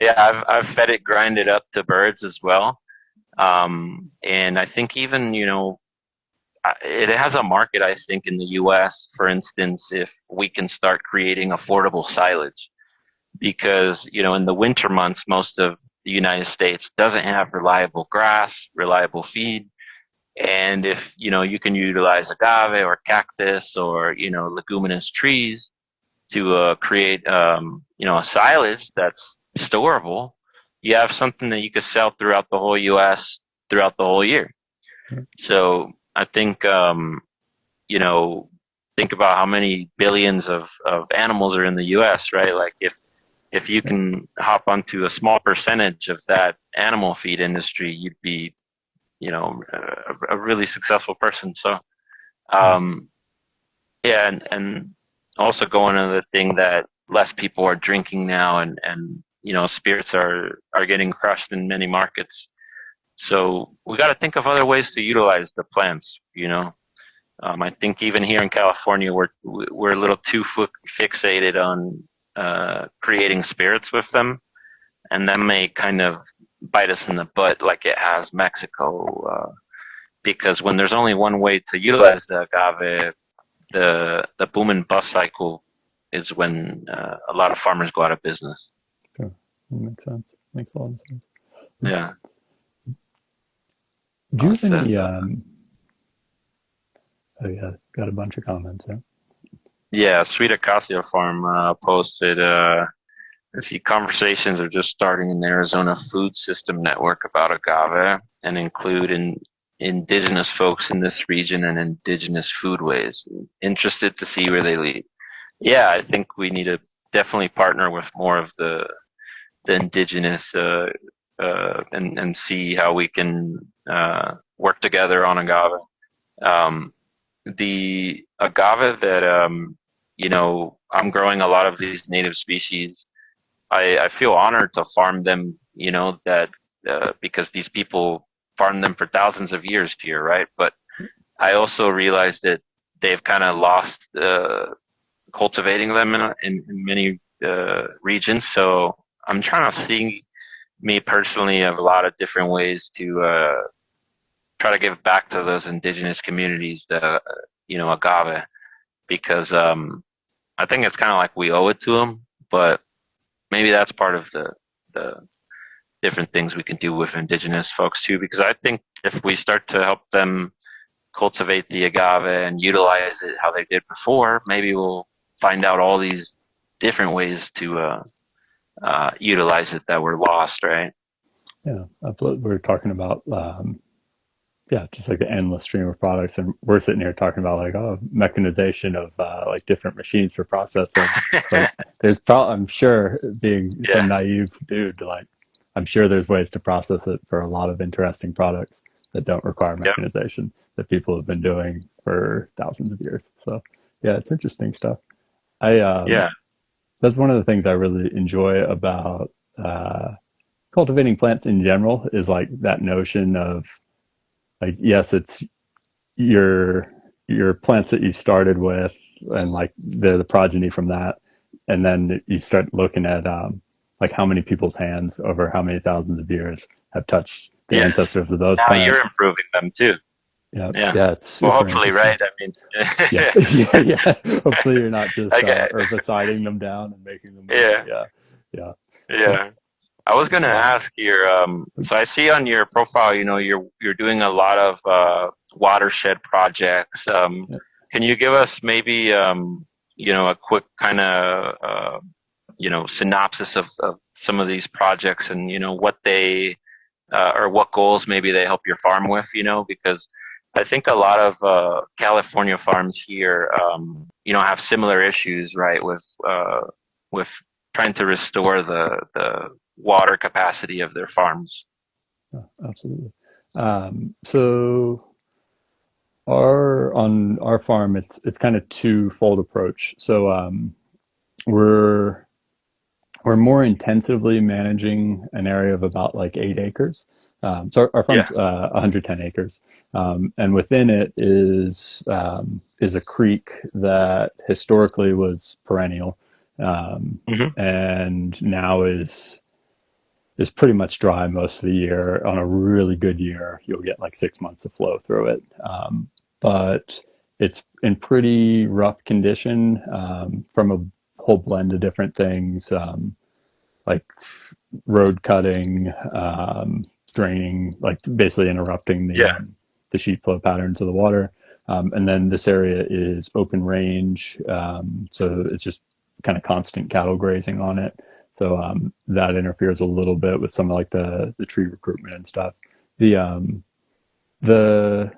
Yeah, I've fed it, grinded up to birds as well, and I think even it has a market. I think in the U.S., for instance, if we can start creating affordable silage. Because in the winter months most of the United States doesn't have reliable grass, reliable feed, and if you can utilize agave or cactus or leguminous trees to create a silage that's storable, you have something that you could sell throughout the whole U.S. throughout the whole year. So I think think about how many billions of animals are in the U.S., right? Like if you can hop onto a small percentage of that animal feed industry, you'd be, a really successful person. So, yeah, and also going to the thing that less people are drinking now, and spirits are getting crushed in many markets. So we got to think of other ways to utilize the plants. I think even here in California, we're a little too fixated on creating spirits with them, and that may kind of bite us in the butt like it has Mexico. Because when there's only one way to utilize the agave, the boom and bust cycle is when a lot of farmers go out of business. Sure. That makes sense. Makes a lot of sense. Yeah. Do you have Says, any? Oh yeah, got a bunch of comments. Yeah. yeah, Sweet Acacia Farm posted. I see conversations are just starting in the Arizona Food System Network about agave and include indigenous folks in this region and indigenous foodways. Interested to see where they lead. Yeah, I think we need to definitely partner with more of the indigenous and see how we can work together on agave. Um, the agave that I'm growing a lot of these native species. I feel honored to farm them, that because these people farm them for thousands of years here, right? But I also realized that they've kind of lost cultivating them in many regions. So I'm trying to see, me personally, of a lot of different ways to try to give back to those indigenous communities, the agave, because I think it's kind of like we owe it to them, but maybe that's part of the different things we can do with indigenous folks too, because I think if we start to help them cultivate the agave and utilize it how they did before, maybe we'll find out all these different ways to utilize it that were lost, right? Yeah, we're talking about yeah, just like the endless stream of products, and we're sitting here talking about like, oh, mechanization of like different machines for processing. It's like I'm sure, being Yeah. some naive dude, like I'm sure there's ways to process it for a lot of interesting products that don't require Yep. mechanization that people have been doing for thousands of years. So yeah, it's interesting stuff. I Yeah. That's one of the things I really enjoy about cultivating plants in general, is like that notion of like, yes, it's your plants that you started with, and like they're the progeny from that, and then you start looking at like how many people's hands over how many thousands of years have touched the Yes. ancestors of those Now you're plants. improving them too. Yeah, Yeah. yeah, it's Well, super hopefully, interesting. right? I mean, Yeah, yeah, yeah. Hopefully you're not just okay. herbiciding them down and making them move. Yeah. Yeah, yeah. So Yeah. I was it's gonna ask here, so I see on your profile, you're doing a lot of watershed projects. yeah. Can you give us maybe a quick kind of synopsis of some of these projects, and what they or what goals maybe they help your farm with, because I think a lot of California farms here, have similar issues, right, with trying to restore the water capacity of their farms. Yeah, absolutely. So on our farm, it's kind of twofold approach. So we're we're more intensively managing an area of about like 8 acres. So our Yeah. farm's 110 acres, and within it is a creek that historically was perennial, Hmm. and now is pretty much dry most of the year. On a really good year, you'll get like 6 months of flow through it. But it's in pretty rough condition, from a whole blend of different things, like road cutting, draining, like basically interrupting Yeah. the sheet flow patterns of the water. And then this area is open range, so it's just kind of constant cattle grazing on it. So that interferes a little bit with some of like the tree recruitment and stuff. The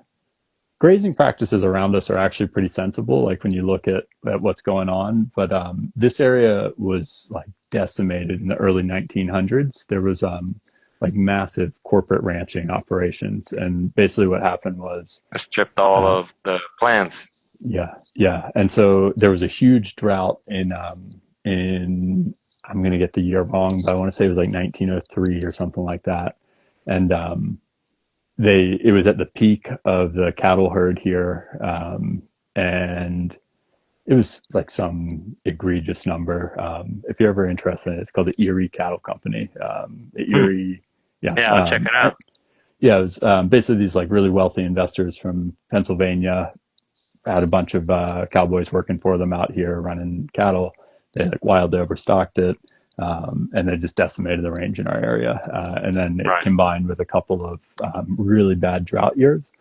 grazing practices around us are actually pretty sensible, like when you look at what's going on. But this area was like decimated in the early 1900s. There was like massive corporate ranching operations, and basically what happened was I stripped all uh, of the plants. yeah, yeah. And so there was a huge drought in I'm going to get the year wrong, but I want to say it was like 1903 or something like that. And it was at the peak of the cattle herd here, and it was like some egregious number. If you're ever interested in it, it's called the Erie Cattle Company. Hmm. Erie, yeah, Yeah, I'll check it out. yeah. It was basically these like really wealthy investors from Pennsylvania had a bunch of cowboys working for them out here running cattle. They like wildly overstocked it, and they just decimated the range in our area. And then it Right. combined with a couple of really bad drought years,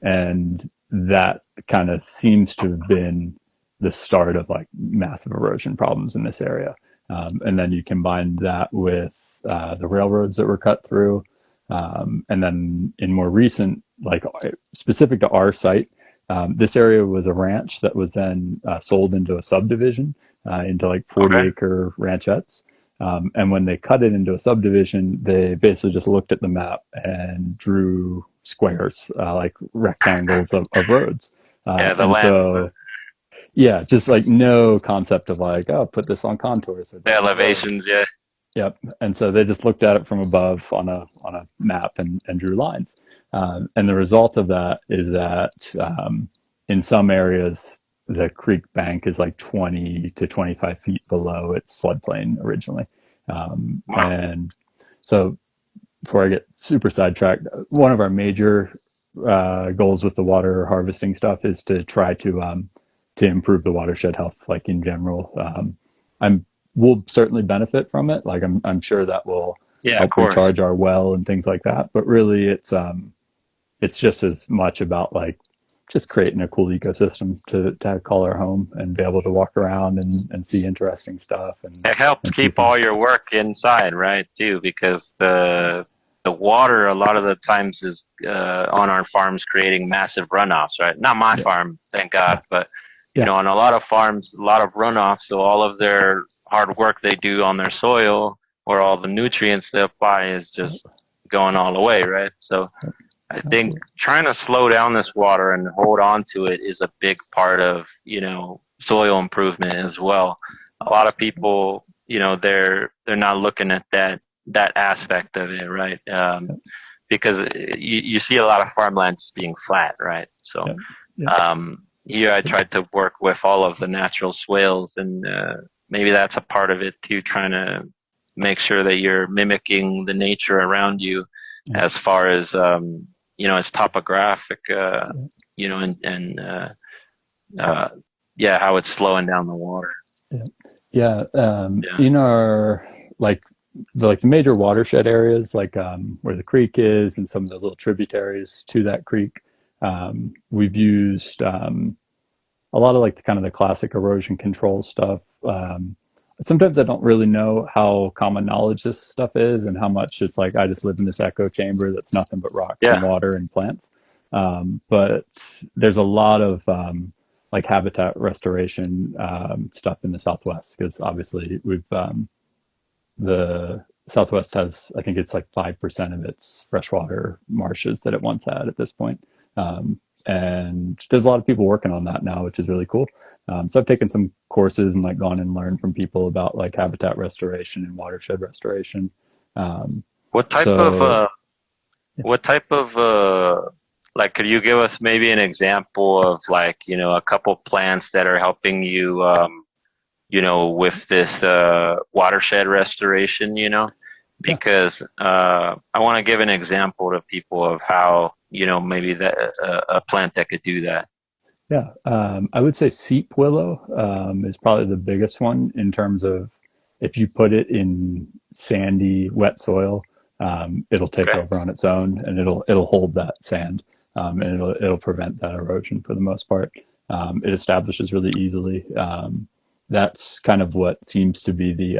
and that kind of seems to have been the start of like massive erosion problems in this area. And then you combine that with the railroads that were cut through. And then in more recent, like specific to our site, this area was a ranch that was then sold into a subdivision, into like 40 Okay. acre ranchettes. And when they cut it into a subdivision, they basically just looked at the map and drew squares, like rectangles of roads. Yeah, the And lands, so, yeah, just like no concept of like, oh, put this on contours. So the down the road. elevations. Yeah. Yep. And so they just looked at it from above on a map and drew lines. And the result of that is that in some areas the creek bank is like 20 to 25 feet below its floodplain originally. Wow. And so before I get super sidetracked, one of our major goals with the water harvesting stuff is to try to improve the watershed health, like in general. I'm We'll certainly benefit from it. Like I'm sure that will Yeah, of help course. recharge our well and things like that. But really, it's just as much about like just creating a cool ecosystem to call our home and be able to walk around and see interesting stuff It helps and see keep all things. your work inside, right? Too, because the water a lot of the times is on our farms creating massive runoffs, right? Not my Yes. farm, thank God, but you Yeah. know, on a lot of farms, a lot of runoff. So all of their hard work they do on their soil or all the nutrients they apply is just going all away, right? So I think Absolutely. trying to slow down this water and hold on to it is a big part of, you know, soil improvement as well. A lot of people, you know, they're not looking at that aspect of it, right? Because you see a lot of farmland just being flat, right? So Yeah. Yeah. here I tried to work with all of the natural swales, and maybe that's a part of it too, trying to make sure that you're mimicking the nature around you Yeah. as far as you know, as topographic, you know, uh, yeah, how it's slowing down the water. Yeah. Yeah. Yeah. In our like the major watershed areas, like where the creek is and some of the little tributaries to that creek, we've used a lot of like the kind of the classic erosion control stuff. Sometimes I don't really know how common knowledge this stuff is and how much it's like I just live in this echo chamber that's nothing but rocks and Yeah. water and plants. But there's a lot of like habitat restoration stuff in the Southwest because obviously the Southwest has, I think it's like 5% of its freshwater marshes that it once had at this point. And there's a lot of people working on that now, which is really cool. So I've taken some courses and like gone and learned from people about like habitat restoration and watershed restoration. Um, What type of so what type of like could you give us maybe an example of like, you know, a couple plants that are helping you you know, with this watershed restoration, you know? yeah, Because I want to give an example to people of how, you know, maybe that a plant that could do that. yeah. I would say seep willow is probably the biggest one in terms of if you put it in sandy, wet soil, it'll take Okay. over on its own and it'll hold that sand and it'll prevent that erosion for the most part. It establishes really easily. That's kind of what seems to be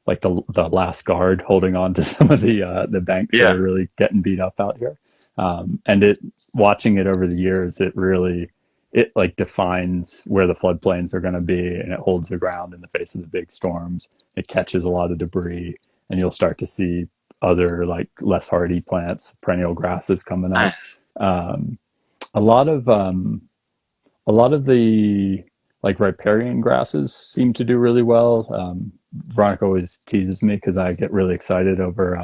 like the last guard holding on to some of the banks that Yeah. are really getting beat up out here. And it watching it over the years, it like defines where the floodplains are going to be, and it holds the ground in the face of the big storms. It catches a lot of debris, and you'll start to see other like less hardy plants, perennial grasses coming Nice. up. Um, a lot of a lot of the like riparian grasses seem to do really well. Veronica always teases me because I get really excited over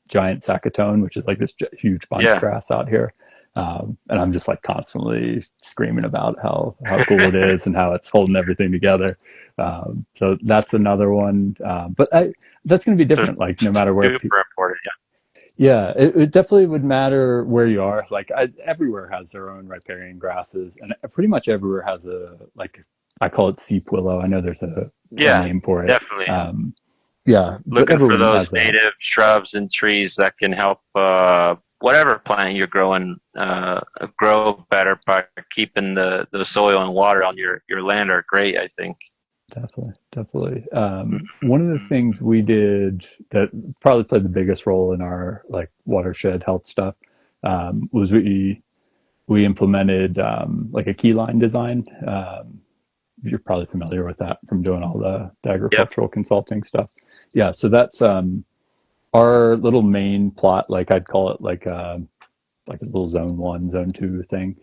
giant saccatone, which is like this huge bunch Yeah. grass out here. And I'm just like constantly screaming about how cool it is and how it's holding everything together. So that's another one. That's going to be They're different, like no matter where super important. Yeah. yeah, it definitely would matter where you are. Like everywhere has their own riparian grasses, and pretty much everywhere has a like I call it seep willow. I know there's a Yeah, name for it. definitely. Yeah, but Looking for everyone those has that. native shrubs and trees that can help whatever plant you're growing grow better by keeping the soil and water on your land are great, I think. Definitely, definitely. One of the things we did that probably played the biggest role in our like watershed health stuff was we implemented like a keyline design. You're probably familiar with that from doing all the Yep. agricultural consulting stuff. Yeah, so that's our little main plot. Like I'd call it like a little zone one, zone two thing.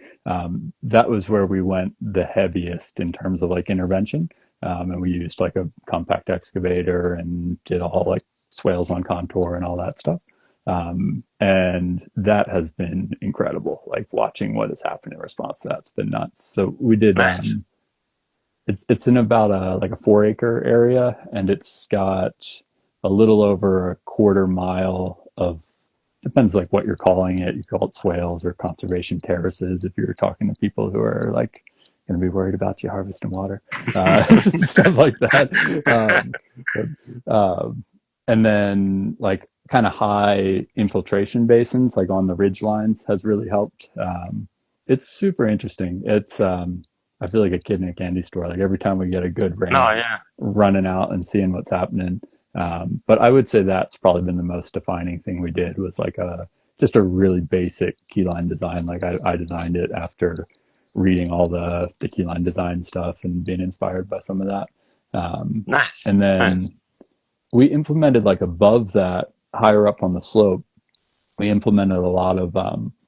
That was where we went the heaviest in terms of like intervention. And we used like a compact excavator and did all like swales on contour and all that stuff. And that has been incredible. Like watching what has happened in response to that's been nuts. So we did, Nice. it's in about a like a 4 acre area, and it's got a little over a quarter mile of, depends like what you're calling it. You call it swales or conservation terraces if you're talking to people who are like going to be worried about you harvesting water, stuff like that. And then like kind of high infiltration basins, like on the ridge lines, has really helped. It's super interesting. It's I feel like a kid in a candy store. Like every time we get a good No, rain, yeah. running out and seeing what's happening. But I would say that's probably been the most defining thing we did was like a just a really basic keyline design. Like I designed it after reading all the keyline design stuff and being inspired by some of that. Nice. And Nice. then we implemented like above that, higher up on the slope, we implemented a lot of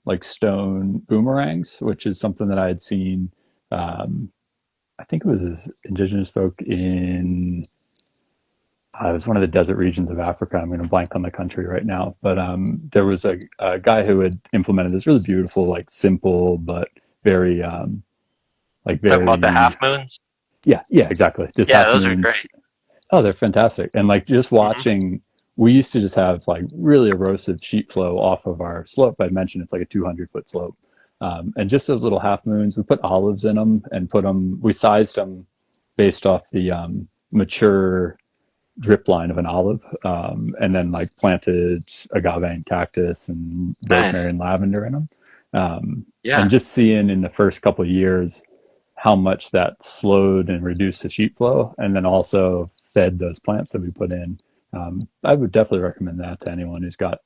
like stone boomerangs, which is something that I had seen. Um, I think it was indigenous folk in it was one of the desert regions of Africa. I'm going to blank on the country right now, but there was a guy who had implemented this really beautiful, like simple but very like Talking about the very half moons? yeah, exactly, just Yeah, half those are moons. great. Oh, they're fantastic. And like just Hmm. watching, we used to just have like really erosive sheet flow off of our slope. I mentioned it's like a 200-foot slope. And just those little half moons, we put olives in them and we sized them based off the mature drip line of an olive, and then like planted agave and cactus and Nice. rosemary and lavender in them. And Yeah. just seeing in the first couple of years how much that slowed and reduced the sheet flow, and then also fed those plants that we put in. I would definitely recommend that to anyone who's got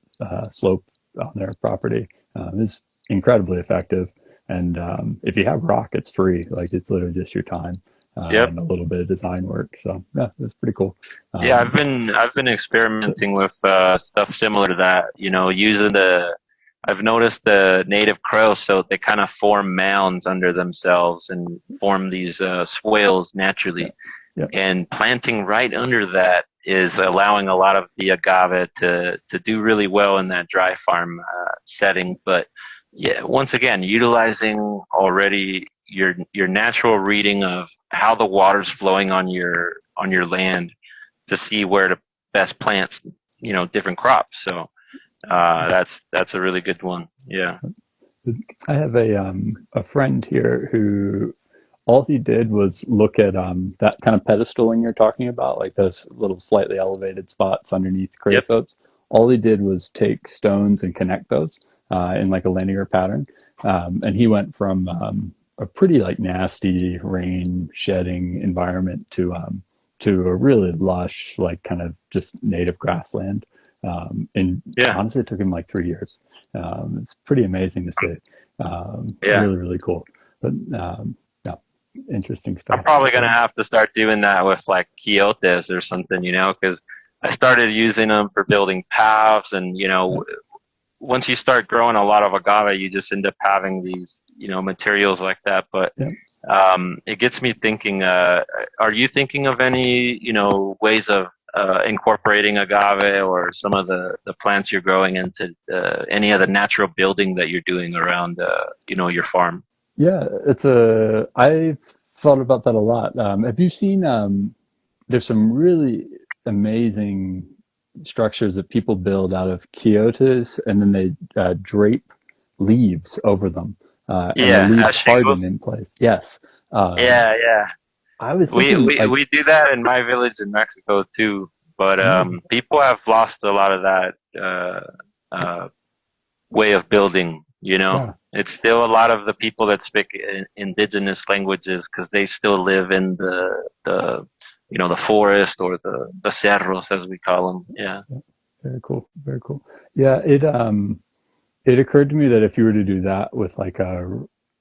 slope on their property. It's incredibly effective. And if you have rock, it's free. Like it's literally just your time Yep. and a little bit of design work. So yeah, it's pretty cool. Yeah, Um, I've been experimenting with stuff similar to that. You know, using the I've noticed the native crows, so they kind of form mounds under themselves and form these swales yeah, naturally. yeah, And planting right under that is allowing a lot of the agave to do really well in that dry farm setting. But yeah, once again, utilizing already your natural reading of how the water's flowing on your land to see where to best plant, you know, different crops. So that's a really good one. Yeah. I have a friend here who all he did was look at that kind of pedestaling you're talking about, like those little slightly elevated spots underneath Yep. creosotes. All he did was take stones and connect those in like a linear pattern, and he went from a pretty like nasty rain shedding environment to a really lush, like kind of just native grassland. And Yeah. honestly, it took him like 3 years. It's pretty amazing to see. Yeah. Really, really cool. But yeah, interesting I'm stuff. probably gonna So have to start doing that with like quiotes or something, you know, because I started using them for building paths, and you yeah, know, once you start growing a lot of agave, you just end up having these, you know, materials like that. But yeah. it gets me thinking. Are you thinking of any, you know, ways of incorporating agave or some of the plants you're growing into any of the natural building that you're doing around, you know, your farm? Yeah, I've thought about that a lot. Have you seen, there's some really amazing structures that people build out of quiotes and then they drape leaves over them, and the Yeah, leaves as harden shingles. in place. Yes. Um, Yeah, yeah. I was We, thinking we like, we do that in my village in Mexico too, but oh, people have lost a lot of that way of building. You know, yeah, it's still a lot of the people that speak indigenous languages because they still live in the the forest or the cerros as we call them. Yeah. Very cool. Very cool. Yeah, it occurred to me that if you were to do that with like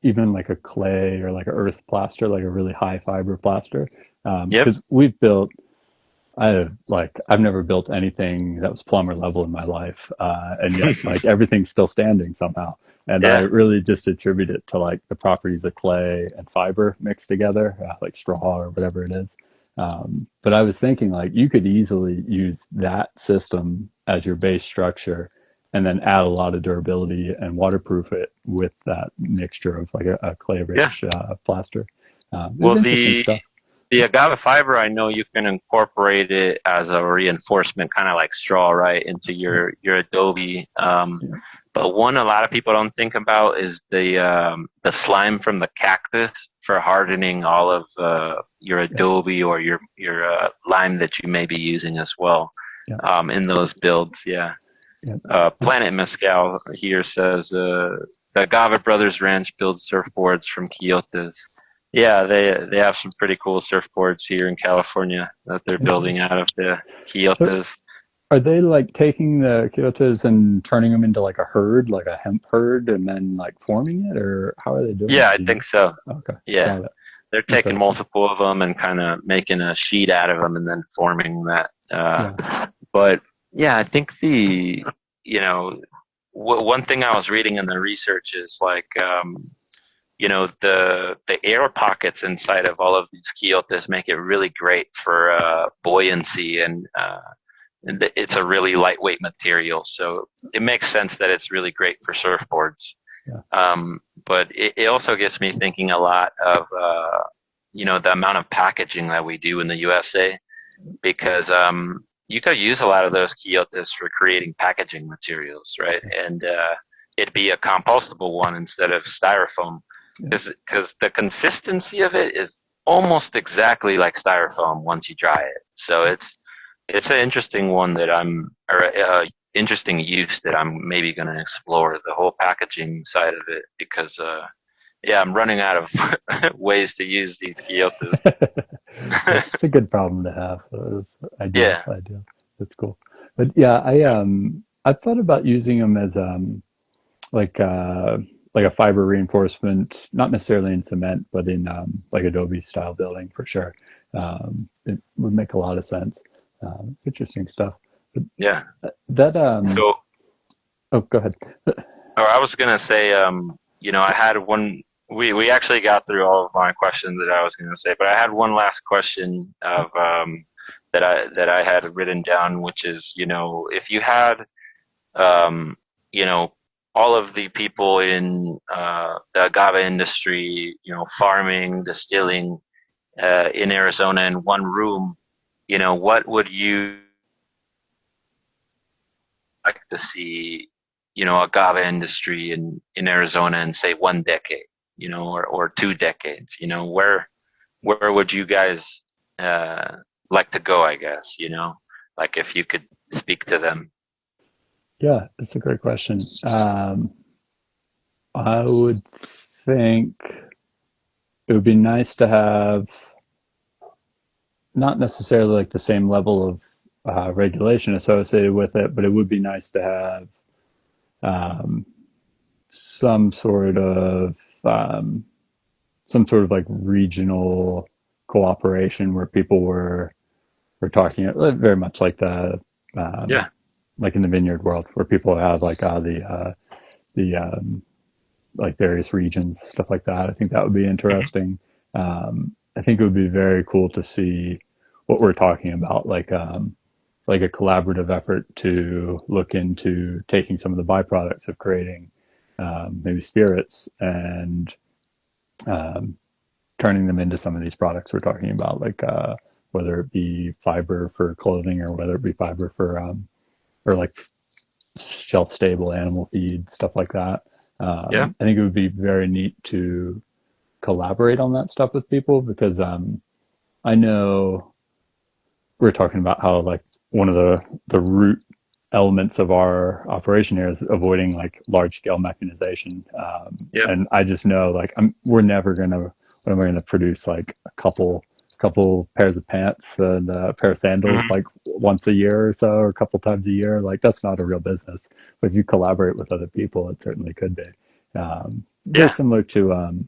even like a clay or like a earth plaster, like a really high fiber plaster, Yep. because I've never built anything that was plumber level in my life, and yet like everything's still standing somehow. And I Yeah. really just attribute it to like the properties of clay and fiber mixed together, like straw or whatever it is. But I was thinking like you could easily use that system as your base structure, and then add a lot of durability and waterproof it with that mixture of like a clay Yeah. rich plaster. It's Well, interesting stuff. the agave fiber, I know you can incorporate it as a reinforcement, kind of like straw, right, into Yeah, your adobe. yeah, But one a lot of people don't think about is the slime from the cactus for hardening all of your yeah, adobe or your lime that you may be using as well yeah, in those builds. Yeah. yeah. Planet Mescal here says the Agave Brothers Ranch builds surfboards from quiotes. Yeah, they have some pretty cool surfboards here in California that they're building Interesting. out of the So quiotes. are they like taking the quiltes and turning them into like a herd, like a hemp herd, and then like forming it, or how are they doing Yeah, it? I Do you think so. know? Okay, Yeah, got it. they're taking Interesting. multiple of them and kind of making a sheet out of them and then forming that. Yeah, But yeah, I think you know, one thing I was reading in the research is like, the air pockets inside of all of these quiltes make it really great for buoyancy and it's a really lightweight material, so it makes sense that it's really great for surfboards. yeah, But it also gets me thinking a lot of the amount of packaging that we do in the USA because you could use a lot of those quiltes for creating packaging materials, right? And it'd be a compostable one instead of styrofoam yeah. because the consistency of it is almost exactly like styrofoam once you dry it. So it's an interesting one that interesting use that I'm maybe going to explore the whole packaging side of it because yeah, I'm running out of ways to use these quiltes. It's a good problem to have. It's ideal, Yeah. ideal. That's cool. But yeah, I thought about using them as like like a fiber reinforcement, not necessarily in cement, but in like adobe style building for sure. It would make a lot of sense. It's interesting stuff. But Yeah. that So, oh, go ahead. or I was gonna say, I had one. We actually got through all of my questions that I was gonna say, but I had one last question of that I had written down, which is, if you had, um, you know, all of the people in the agave industry, farming, distilling, in Arizona in one room, what would you like to see, agave industry in Arizona in say 1 decade, or 2 decades, where would you guys uh, like to go, I guess, like if you could speak to them. Yeah, it's a great question. I would think it would be nice to have not necessarily like the same level of regulation associated with it, but it would be nice to have um, some sort of um, some sort of like regional cooperation where people were talking very much like the um, Yeah. like in the vineyard world where people have like the like various regions, stuff like that. I think that would be Hmm. interesting. I think it would be very cool to see what we're talking about, like a collaborative effort to look into taking some of the byproducts of creating maybe spirits and um, turning them into some of these products we're talking about, like whether it be fiber for clothing or whether it be fiber for or like shelf stable animal feed, stuff like that. Yeah. I think it would be very neat to collaborate on that stuff with people because I know we're talking about how like one of the root elements of our operation here is avoiding like large scale mechanization. Yep. And I just know like we're never gonna when we're gonna produce like a couple couple pairs of pants and a pair of sandals Hmm. like once a year or so, or a couple times a year. Like that's not a real business. But if you collaborate with other people, it certainly could be. Very Yeah. similar to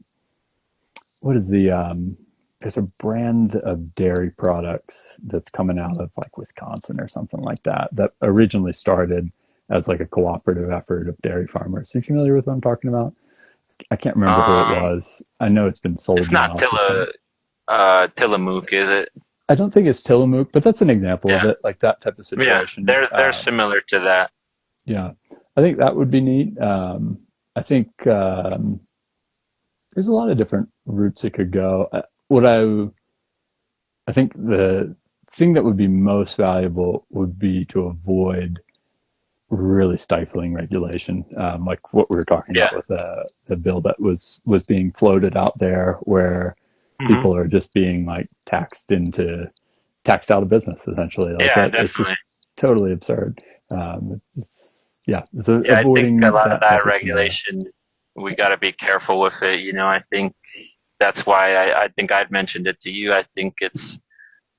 what is there's a brand of dairy products that's coming out of like Wisconsin or something like that that originally started as like a cooperative effort of dairy farmers. Are you familiar with what I'm talking about? I can't remember who it Um, was. I know it's been it's sold not now to some. Tillamook, is it? I don't think it's Tillamook, but that's an example of Yeah. it, like that type of Yeah. situation. They're similar to that. Yeah, I think that would be neat. I think there's a lot of different routes it could go. What I think the thing that would be most valuable would be to avoid really stifling regulation, like what we were talking Yeah. about with the bill that was being floated out there, where Hmm. people are just being like taxed out of business essentially. Like Yeah, that, it's definitely. just totally absurd. Yeah, so Yeah, I think a avoiding lot of that that type of scenario. regulation, we got to be careful with it. I think that's why I think I'd mentioned it to you. I think it's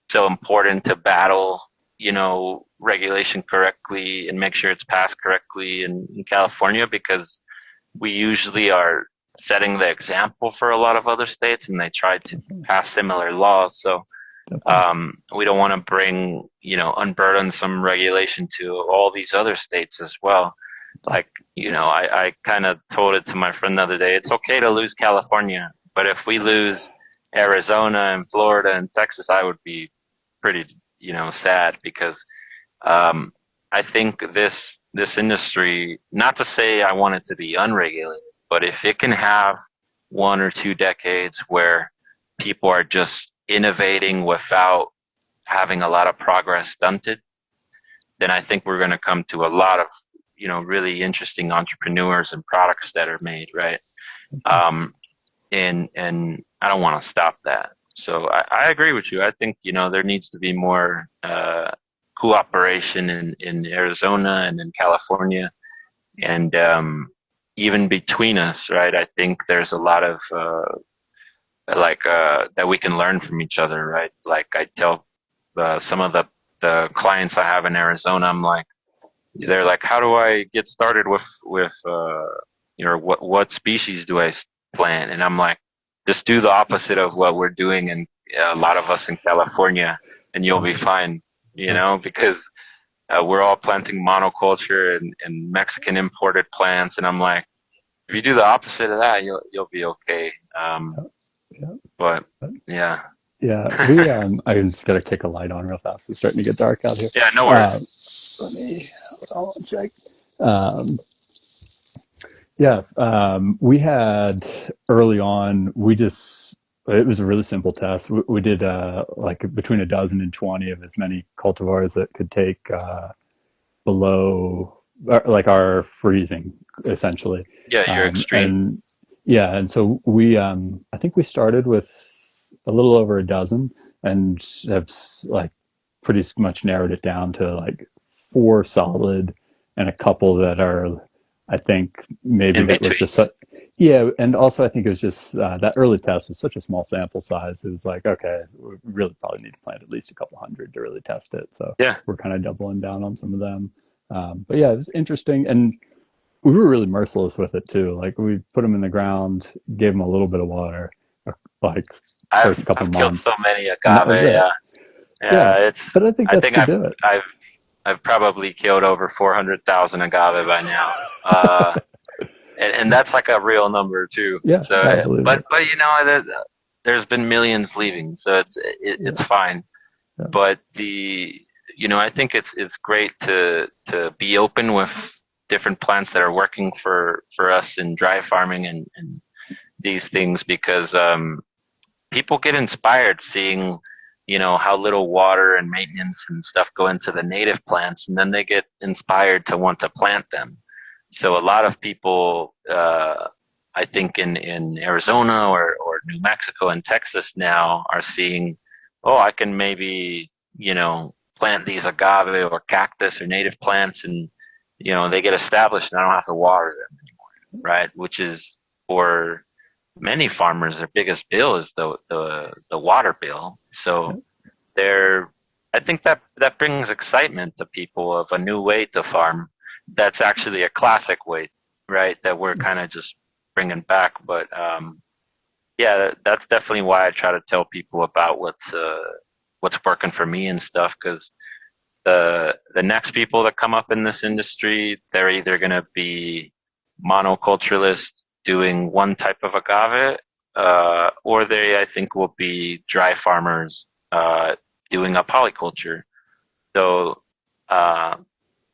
so important to battle, regulation correctly and make sure it's passed correctly in California, because we usually are setting the example for a lot of other states and they try to Definitely, pass similar laws. So definitely. we don't want to bring, unburden some regulation to all these other states as well. Like, I kind of told it to my friend the other day. It's okay to lose California, but if we lose Arizona and Florida and Texas, I would be pretty, sad, because um, I think this industry, not to say I want it to be unregulated, but if it can have 1 or 2 decades where people are just innovating without having a lot of progress stunted, then I think we're going to come to a lot of, really interesting entrepreneurs and products that are made, right? Um, and I don't want to stop that. So I agree with you. I think, there needs to be more cooperation in Arizona and in California, and even between us, right? I think there's a lot of that we can learn from each other, right? Like I tell some of the clients I have in Arizona, they're like, how do I get started with what species do I plant? And I'm like, just do the opposite of what we're doing, and a lot of us in California, and you'll be fine. Because we're all planting monoculture and Mexican imported plants, and I'm like, if you do the opposite of that, you'll be okay. Yeah, But yeah, yeah. We I'm just gonna kick a light on real fast. It's starting to get dark out here. yeah, no Uh, worries. let me hold on one sec. Um, Yeah, we had early on, it was a really simple test. We did like between a dozen and 20 of as many cultivars that could take below like our freezing, essentially. Yeah, you're extreme. And yeah, and so I think we started with a little over a dozen and have like pretty much narrowed it down to like four solid and a couple that are, I think maybe In that was between. just, yeah. And also I think it was just that early test was such a small sample size. It was like, okay, we really probably need to plant at least a couple hundred to really test it. So Yeah. we're kind of doubling down on some of them. But yeah, it was interesting. And we were really merciless with it too. Like we put them in the ground, gave them a little bit of water, like I've first couple I've killed so months, many and that agave. was it. Yeah, Yeah, yeah. It's. but I think I that's think to I've do it. I've I've probably killed over 400,000 agave by now. And that's like a real number too. Yeah, So, I believe it. but there's been millions leaving, so it's Yeah, fine. yeah, But I think it's great to be open with different plants that are working for us in dry farming and these things, because people get inspired seeing, how little water and maintenance and stuff go into the native plants, and then they get inspired to want to plant them. So a lot of people, I think in Arizona or New Mexico and Texas now are seeing, oh, I can maybe, plant these agave or cactus or native plants, and, they get established and I don't have to water them anymore, right? Which is for many farmers, their biggest bill is the water bill. So I think that brings excitement to people of a new way to farm. That's actually a classic way, right? That we're kind of just bringing back. But yeah, that's definitely why I try to tell people about what's working for me and stuff. Because the next people that come up in this industry, they're either going to be monoculturalists doing one type of agave, or they, I think, will be dry farmers doing a polyculture. So, uh,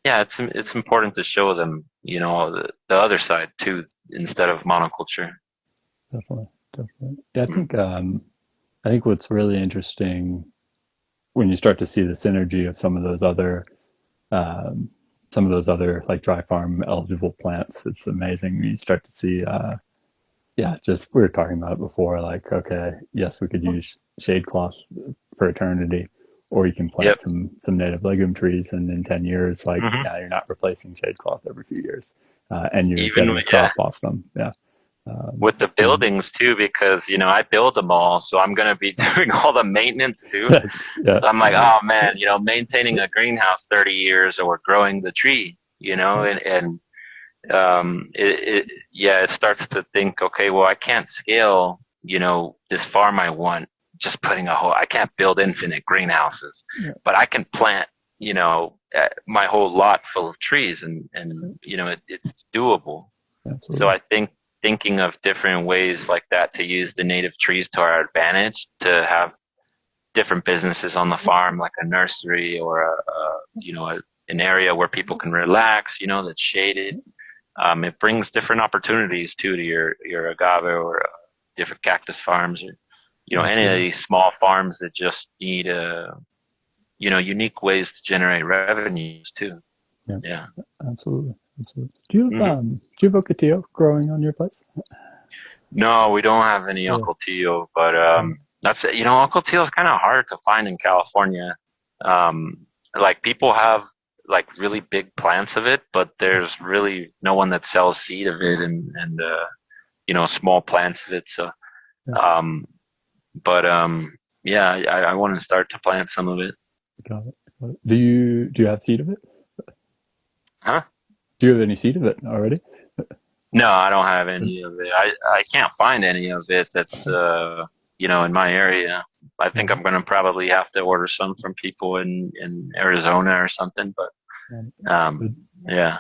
yeah, it's important to show them, the other side too, instead of monoculture. Definitely, definitely. Yeah, I think what's really interesting when you start to see the synergy of um, some of those other like dry farm eligible plants, it's amazing. You start to see, yeah, just we were talking about it before. Like, okay, yes, we could use shade cloth for eternity, or you can plant Yep. some native legume trees, and in 10 years, like, hmm yeah, you're not replacing shade cloth every few years, and you're Even getting with, a yeah, crop off them. Yeah, with the and buildings too, because I build them all, so I'm gonna be doing all the maintenance too. yes, yeah, So I'm like, oh man, maintaining a greenhouse 30 years or growing the tree, yeah, it starts to think, okay, well, I can't scale, this farm I want, just putting I can't build infinite greenhouses, yeah, but I can plant, my whole lot full of trees and it's doable. So absolutely. I think thinking of different ways like that to use the native trees to our advantage to have different businesses on the farm, like a nursery or an area where people can relax, that's shaded. It brings different opportunities too to your agave or different cactus farms or any of Absolutely. these small farms that just need unique ways to generate revenues too. Yeah, Yeah. absolutely. Absolutely. hmm Do you have ocotillo growing on your place? No, we don't have any Yeah. Uncle Tio, but Yeah. that's Uncle Tio is kind of hard to find in California. Like people have like really big plants of it, but there's really no one that sells seed of it and small plants of it. So, Yeah. um, but yeah, I want to start to plant some of it. Got it. Got it. Do you have seed of it? Huh? Do you have any seed of it already? No, I don't have any of it. I can't find any of it that's in my area. I think I'm gonna probably have to order some from people in Arizona or something. But um, yeah.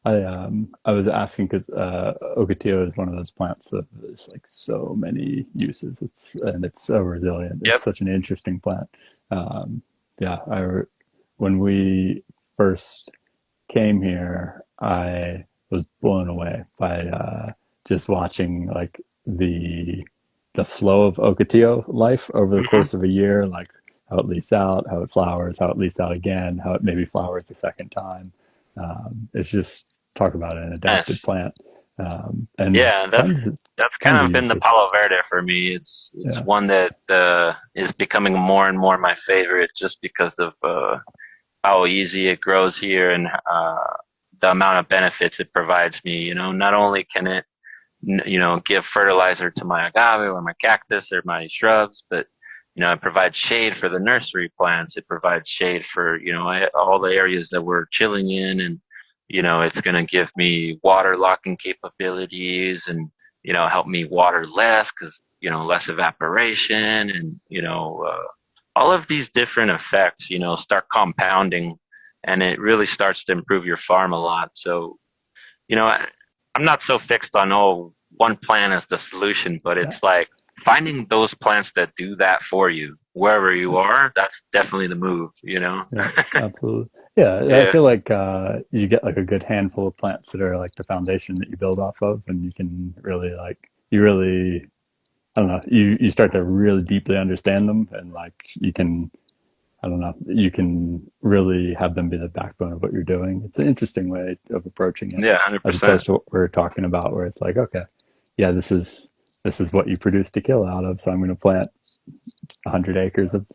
I was asking because ocotillo is one of those plants that there's like so many uses. It's so resilient. It's Yep. such an interesting plant. Um, yeah, when we first came here, I was blown away by just watching like the flow of ocotillo life over the hmm course of a year, like how it leaves out, how it flowers, how it leaves out again, how it maybe flowers a second time. It's just talk about an adapted Nice. plant, and there's Yeah, that's kind tons of of been the uses. Palo Verde for me. It's Yeah, one that is becoming more and more my favorite just because of how easy it grows here and the amount of benefits it provides me. Not only can it give fertilizer to my agave or my cactus or my shrubs, but it provides shade for the nursery plants. It provides shade for all the areas that we're chilling in, and it's going to give me water locking capabilities and help me water less because less evaporation and all of these different effects start compounding, and it really starts to improve your farm a lot. So you know, I, I'm not so fixed on, one plant is the solution, but yeah, it's like finding those plants that do that for you wherever you are. That's definitely the move. yeah, absolutely. Yeah, I Yeah. feel like you get like a good handful of plants that are like the foundation that you build off of, and you can really I don't know, you start to really deeply understand them, and like you can, I don't know, you can really have them be the backbone of what you're doing. It's an interesting way of approaching it, Yeah, as 100%. opposed to what we're talking about, where it's like, okay, yeah, this is what you produce tequila out of, so I'm going to plant 100 acres of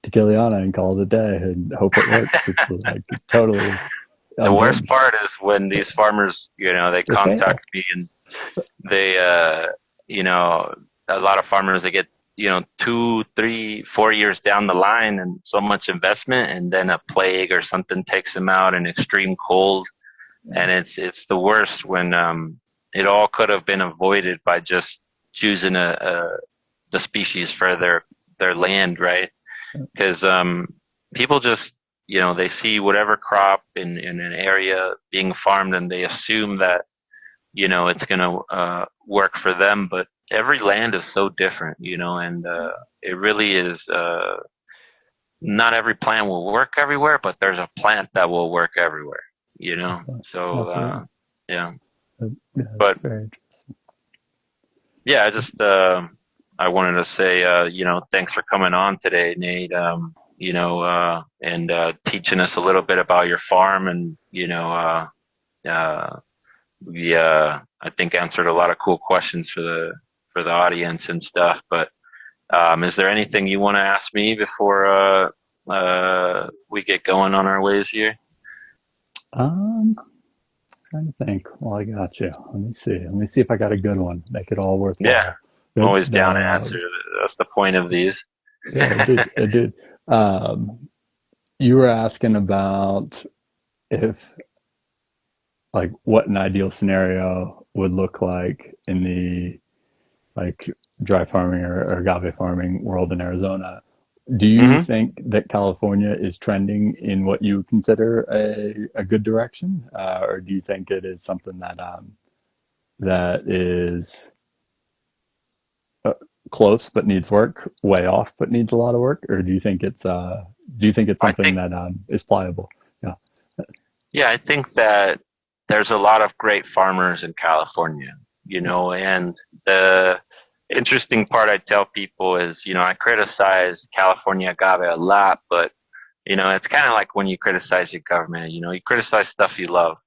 tequiliana and call it a day and hope it works. It's like totally The worst unhinged. part is when these farmers, they They contact fail. me and they, you know, a lot of farmers, they get 2, 3, 4 years down the line and so much investment, and then a plague or something takes them out, an extreme cold, and it's the worst when it all could have been avoided by just choosing the species for their land, right? Because people just they see whatever crop in an area being farmed, and they assume that it's gonna work for them, but every land is so different, and it really is. Not every plant will work everywhere, but there's a plant that will work everywhere, So, Absolutely. yeah. Yeah, But it's very interesting. yeah, I wanted to say, thanks for coming on today, Nate. And teaching us a little bit about your farm, and we I think answered a lot of cool questions for the audience and stuff. But is there anything you want to ask me before we get going on our ways here? Um, Trying to think. Well, I got you. Let me see. Let me see if I got a good one. Make it all Yeah, worthwhile. I'm Good. always down to answer. That's the point of these. Yeah, it did. Um, you were asking about if, like, what an ideal scenario would look like in the, like, dry farming or agave farming world in Arizona. Do you Hmm. think that California is trending in what you consider a good direction, or do you think it is something that is uh, close but needs work, way off but needs a lot of work, or do you think it's I something think, that is pliable? Yeah. yeah, I think that there's a lot of great farmers in California, and the interesting part I tell people is, I criticize California agave a lot, but it's kind of like when you criticize your government, you criticize stuff you love.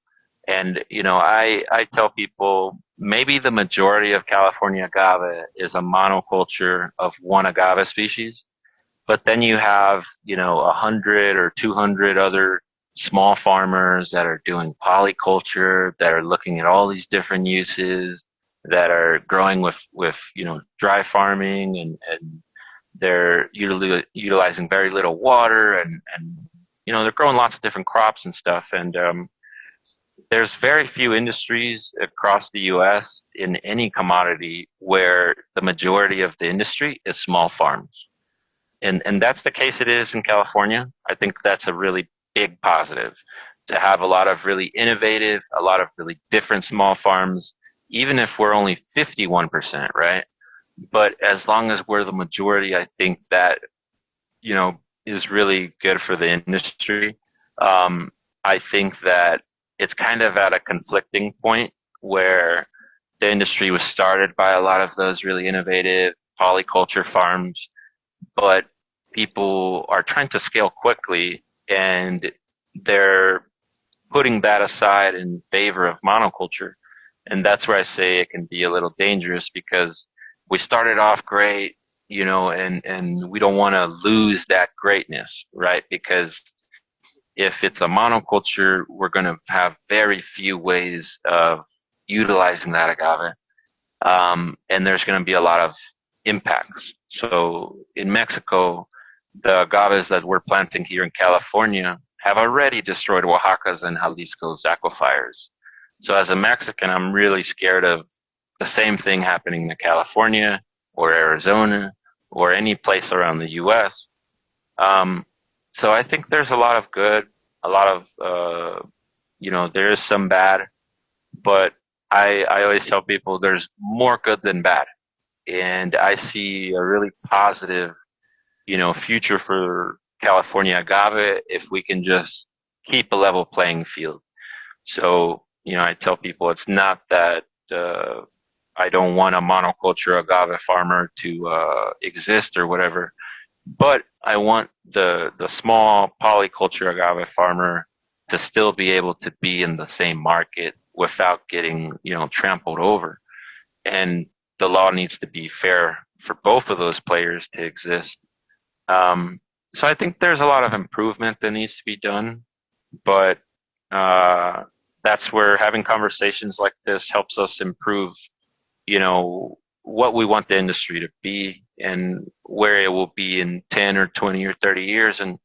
And, I tell people maybe the majority of California agave is a monoculture of one agave species, but then you have, 100 or 200 other small farmers that are doing polyculture, that are looking at all these different uses, that are growing with dry farming, and they're utilizing very little water, and they're growing lots of different crops and stuff. And there's very few industries across the U.S. in any commodity where the majority of the industry is small farms. And that's the case it is in California. I think that's a really big positive, to have a lot of really innovative, a lot of really different small farms, even if we're only 51%, right? But as long as we're the majority, I think that, is really good for the industry. Um, I think that it's kind of at a conflicting point where the industry was started by a lot of those really innovative polyculture farms, but people are trying to scale quickly, and they're putting that aside in favor of monoculture. And that's where I say it can be a little dangerous, because we started off great, and we don't want to lose that greatness, right? Because if it's a monoculture, we're going to have very few ways of utilizing that agave. And there's going to be a lot of impacts. So in Mexico, the agaves that we're planting here in California have already destroyed Oaxaca's and Jalisco's aquifers. So as a Mexican, I'm really scared of the same thing happening to California or Arizona or any place around the U.S. Um, so I think there's a lot of good, a lot of, there is some bad, but I always tell people there's more good than bad. And I see a really positive, future for California agave if we can just keep a level playing field. So, I tell people it's not that I don't want a monoculture agave farmer to exist or whatever, but I want the small polyculture agave farmer to still be able to be in the same market without getting, trampled over. And the law needs to be fair for both of those players to exist. Um, so I think there's a lot of improvement that needs to be done, but uh, that's where having conversations like this helps us improve, you know, what we want the industry to be and where it will be in 10 or 20 or 30 years. And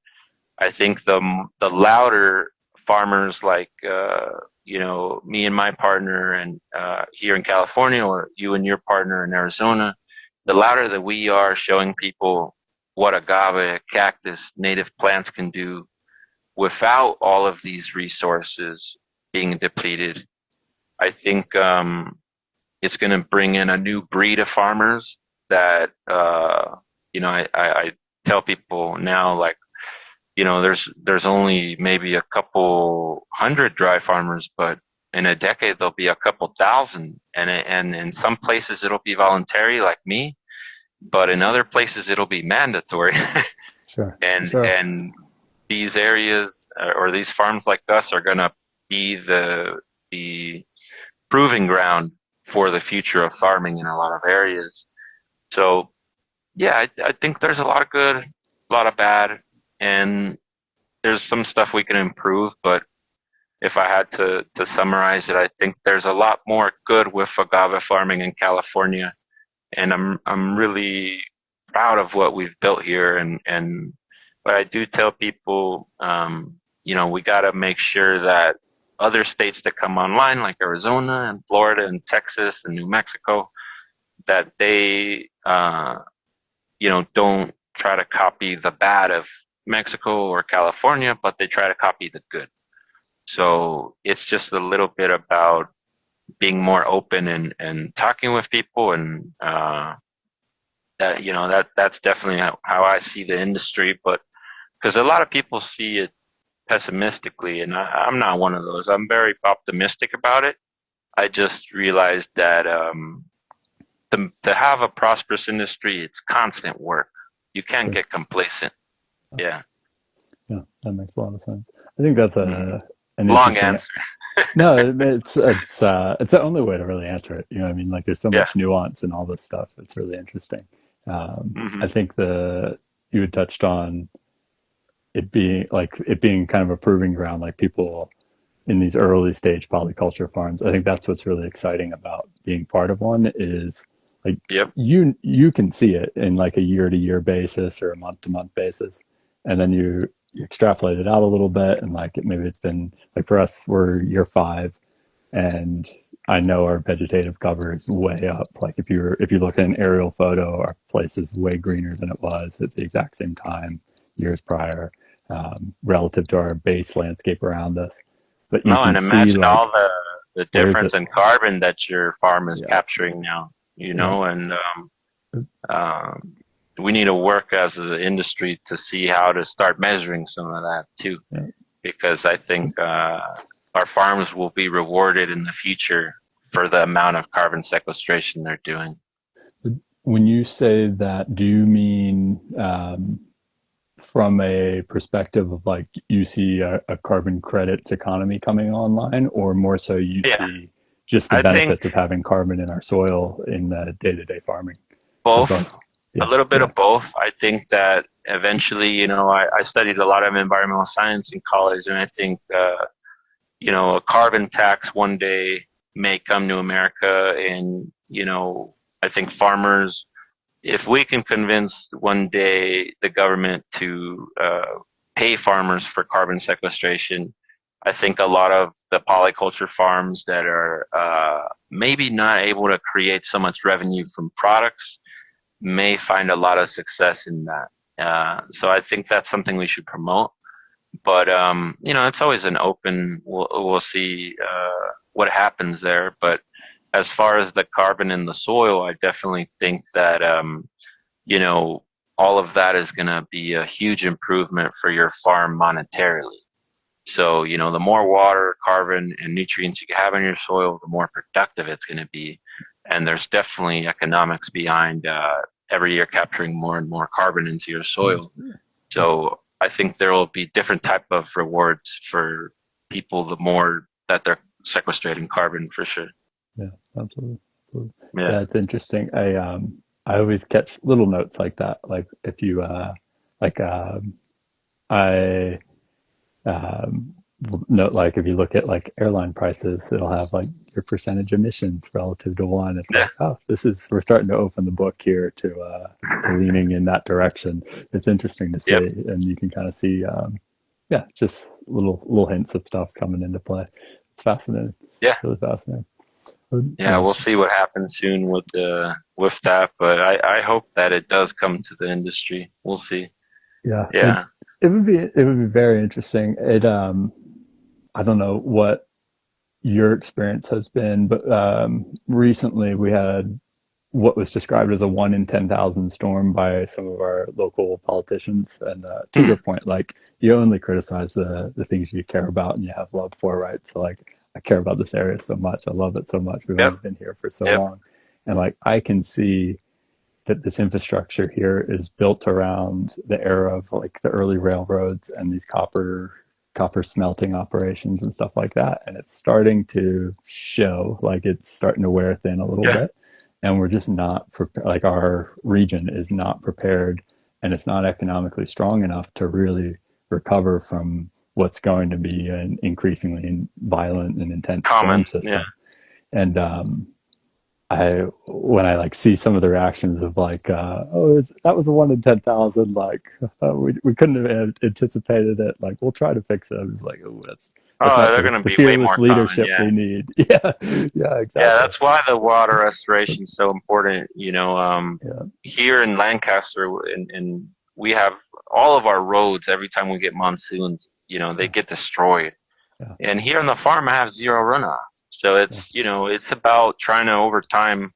I think the louder farmers like me and my partner and here in California, or you and your partner in Arizona, the louder that we are showing people what agave, cactus, native plants can do without all of these resources being depleted, I think it's going to bring in a new breed of farmers that I tell people now, like, there's only maybe a couple hundred dry farmers, but in a decade there'll be a couple thousand, and in some places it'll be voluntary like me, but in other places it'll be mandatory. Sure, and sure. and these areas or these farms like us are going to be the proving ground for the future of farming in a lot of areas. So yeah, I think there's a lot of good, a lot of bad, and there's some stuff we can improve. But if I had to summarize it, I think there's a lot more good with agave farming in California, and I'm really proud of what we've built here. And but I do tell people, we got to make sure that other states that come online, like Arizona and Florida and Texas and New Mexico, that they don't try to copy the bad of Mexico or California, but they try to copy the good. So it's just a little bit about being more open and talking with people, and that's definitely how I see the industry. But because a lot of people see it pessimistically, and I'm not one of those. I'm very optimistic about it. I just realized that to have a prosperous industry, it's constant work. You can't Sure. get complacent. Yeah. Yeah, that makes a lot of sense. I think that's Mhm. an Long interesting. answer. No, it's the only way to really answer it. You know what I mean? Like there's so Yeah. much nuance in all this stuff. It's really interesting. I Hmm. think you had touched on it being kind of a proving ground, like people in these early stage polyculture farms. I think that's what's really exciting about being part of one is like Yep. you can see it in like a year to year basis or a month to month basis, and then you extrapolate it out a little bit, and like maybe it's been like for us we're year 5, and I know our vegetative cover is way up. Like if you look at an aerial photo, our place is way greener than it was at the exact same time years prior, relative to our base landscape around us. But you No, can and see imagine like all the there's a difference in carbon that your farm is yeah, capturing now, yeah, and um, we need to work as an industry to see how to start measuring some of that too, yeah. because I think our farms will be rewarded in the future for the amount of carbon sequestration they're doing. When you say that, do you mean from a perspective of like you see a carbon credits economy coming online, or more so you Yeah, see just the I think benefits of having carbon in our soil in the day-to-day farming, or both, both? a Yeah, little bit yeah, of both. I think that eventually, I studied a lot of environmental science in college, and I think a carbon tax one day may come to America. And, I think farmers, if we can convince one day the government to pay farmers for carbon sequestration, I think a lot of the polyculture farms that are maybe not able to create so much revenue from products may find a lot of success in that. So I think that's something we should promote. But it's always an open. We'll see what happens there. But as far as the carbon in the soil, I definitely think that you know all of that is going to be a huge improvement for your farm monetarily. So the more water, carbon, and nutrients you have in your soil, the more productive it's going to be. And there's definitely economics behind every year capturing more and more carbon into your soil. So I think there will be different type of rewards for people the more that they're sequestrating carbon for sure. yeah, absolutely, absolutely. Yeah. Yeah, it's interesting. I always catch little notes like that. Like if you like I um, note, like if you look at like airline prices, it'll have like your percentage emissions relative to one. It's Yeah. like, oh, we're starting to open the book here to leaning in that direction. It's interesting to see, Yep. and you can kind of see, yeah, just little hints of stuff coming into play. It's fascinating, Yeah. really fascinating. But, Yeah, we'll see what happens soon with that, but I hope that it does come to the industry. We'll see. yeah, Yeah. it would be very interesting. I don't know what your experience has been, but recently we had what was described as a 1 in 10,000 storm by some of our local politicians. And to Hmm. your point, like you only criticize the things you care about and you have love for, right? So like I care about this area so much. I love it so much. We've only Yep. been here for so Yep. long. And like I can see that this infrastructure here is built around the era of like the early railroads and these copper smelting operations and stuff like that, and it's starting to show, like it's starting to wear thin a little Yeah. bit, and we're just not prepared. Like our region is not prepared, and it's not economically strong enough to really recover from what's going to be an increasingly violent and intense storm Common. Yeah. system. And when I like see some of the reactions of like, that was a 1 in 10,000, like we couldn't have anticipated it. Like we'll try to fix it. It's like, oh, that's Oh, not they're gonna the be way fearless more common. leadership Yeah. we need. Yeah, yeah, Yeah, exactly. that's why the water restoration is so important. Yeah, Here in Lancaster, and we have all of our roads every time we get monsoons, they yeah, get destroyed. yeah, And here on the farm, I have zero runoff. So yeah, it's about trying to over time,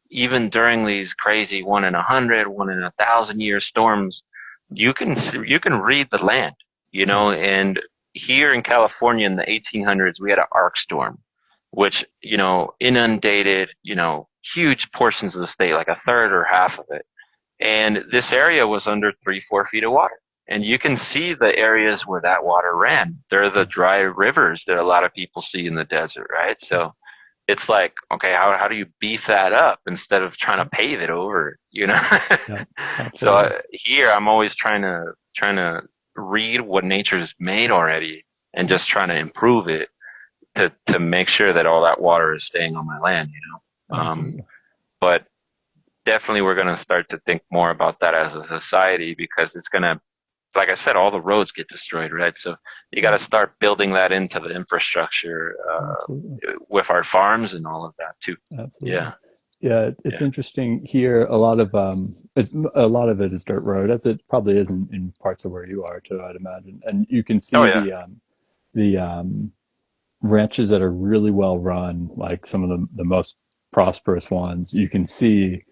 even during these crazy 1 in 100, 1 in 1,000 year storms, you can read the land, yeah, and here in California in the 1800s, we had an arc storm, which, inundated, huge portions of the state, like a third or half of it. And this area was under 3, 4 feet of water. And you can see the areas where that water ran. They're the yeah, dry rivers that a lot of people see in the desert, right? So it's like, okay, how do you beef that up instead of trying to pave it over, yeah, So absolutely. here I'm always trying to read what nature's made already and Yeah, just trying to improve it to make sure that all that water is staying on my land. absolutely. But definitely we're going to start to think more about that as a society because it's going to, like I said, all the roads get destroyed, right? So you got Yeah, to start building that into the infrastructure absolutely. with our farms and all of that too. Absolutely. Yeah, Yeah, it's yeah. interesting here. A lot of it is dirt road, as it probably is in parts of where you are too, I'd imagine. And you can Oh see yeah, the ranches that are really well run, like some of the most prosperous ones. You can see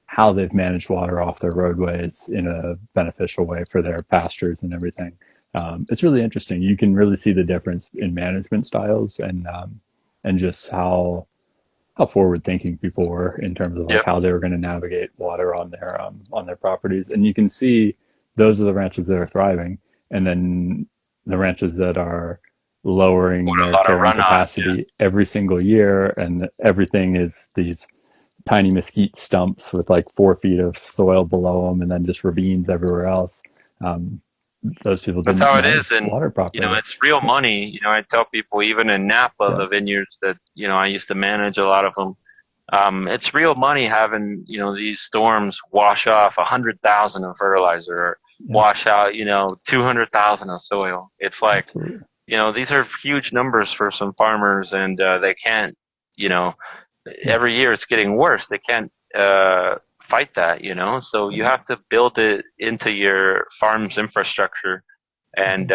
how they've managed water off their roadways in a beneficial way for their pastures and everything. It's really interesting. You can really see the difference in management styles and just how forward thinking people were in terms of like yep, how they were going to navigate water on their properties. And you can see those are the ranches that are thriving, and then the ranches that are lowering with a their lot of carrying runoff. Yeah, capacity every single year, and everything is these tiny mesquite stumps with like 4 feet of soil below them, and then just ravines everywhere else. Um, those people that's didn't how it is, manage and water properly. it's real money. I tell people even in Napa, Yeah, the vineyards that I used to manage a lot of them. It's real money having these storms wash off 100,000 of fertilizer or yeah, wash out 200,000 of soil. It's like absolutely. these are huge numbers for some farmers, and they can't you know Yeah, every year it's getting worse. They can't fight that. So you yeah, have to build it into your farm's infrastructure and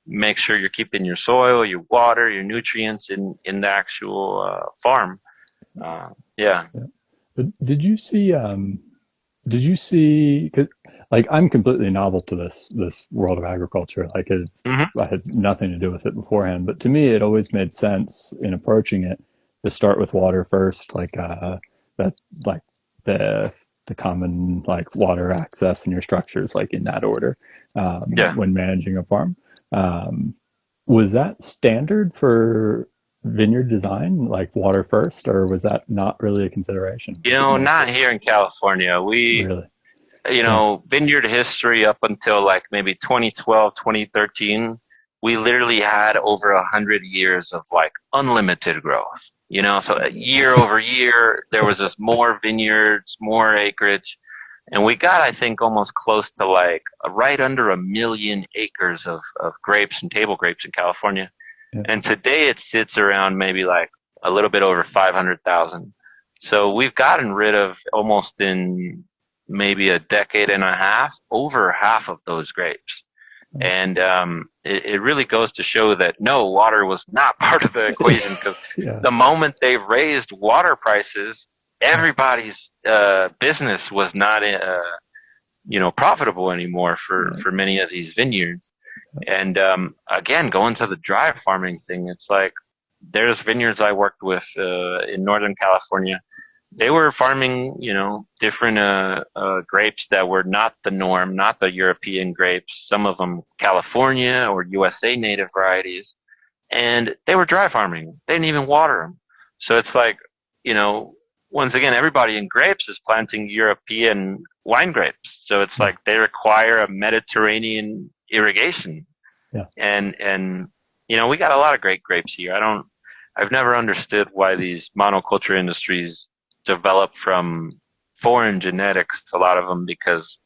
make sure you're keeping your soil, your water, your nutrients in the actual farm. Uh, yeah. yeah. But did you see? 'Cause, like, I'm completely novel to this world of agriculture. Hmm. I had nothing to do with it beforehand. But to me, it always made sense in approaching it to start with water first, that like the the common like water access in your structures, like in that order, Yeah. when managing a farm. Um, was that standard for vineyard design, like water first, or was that not really a consideration? Was it Not mostly here in California. really? Yeah, Vineyard history up until like maybe 2012, 2013. we literally had over 100 years of like unlimited growth. So year over year, there was just more vineyards, more acreage. And we got, I think, almost close to like right under 1 million acres of grapes and table grapes in California. Yeah. And today it sits around maybe like a little bit over 500,000. So we've gotten rid of almost in maybe a decade and a half, over half of those grapes. And it really goes to show that no, water was not part of the equation, because the moment they raised water prices, everybody's business was not profitable anymore for many of these vineyards. And again, going to the dry farming thing, it's like there's vineyards I worked with in Northern California. They were farming, different grapes that were not the norm, not the European grapes, some of them California or USA native varieties, and they were dry farming. They didn't even water them. So it's like, once again, everybody in grapes is planting European wine grapes. So it's like they require a Mediterranean irrigation. Yeah. And we got a lot of great grapes here. I've never understood why these monoculture industries develop from foreign genetics, a lot of them, because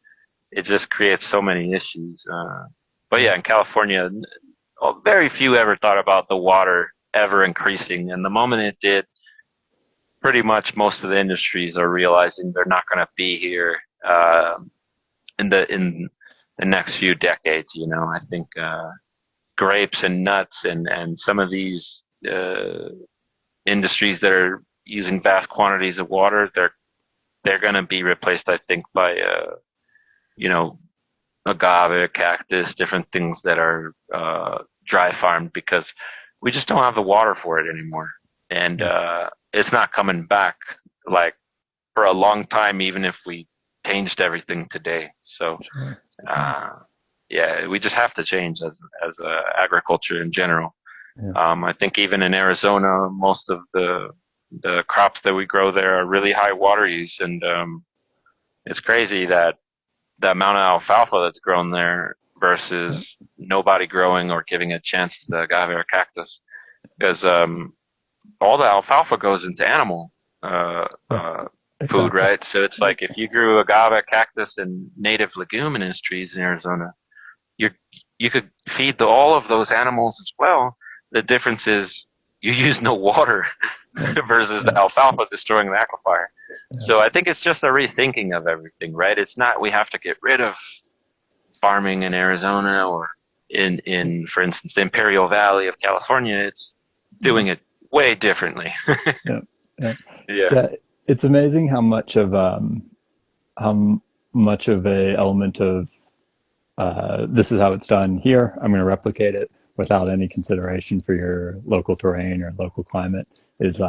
it just creates so many issues. But yeah, in California, very few ever thought about the water ever increasing. And the moment it did, pretty much most of the industries are realizing they're not going to be here in the next few decades. I think grapes and nuts and some of these industries that are using vast quantities of water, they're going to be replaced, I think, by agave, cactus, different things that are dry farmed, because we just don't have the water for it anymore. And it's not coming back like for a long time, even if we changed everything today. So we just have to change as agriculture in general. I think even in Arizona, most of the crops that we grow there are really high water use, and it's crazy that the amount of alfalfa that's grown there versus nobody growing or giving a chance to the agave or cactus, because all the alfalfa goes into animal food, right? So it's like if you grew agave, cactus, and native leguminous trees in Arizona, you could feed all of those animals as well. The difference is you use no water versus the alfalfa destroying the aquifer. So I think it's just a rethinking of everything, right? It's not we have to get rid of farming in Arizona or in for instance, the Imperial Valley of California. It's doing it way differently. Yeah. It's amazing how much of a element of this is how it's done here, I'm going to replicate it, without any consideration for your local terrain or local climate, is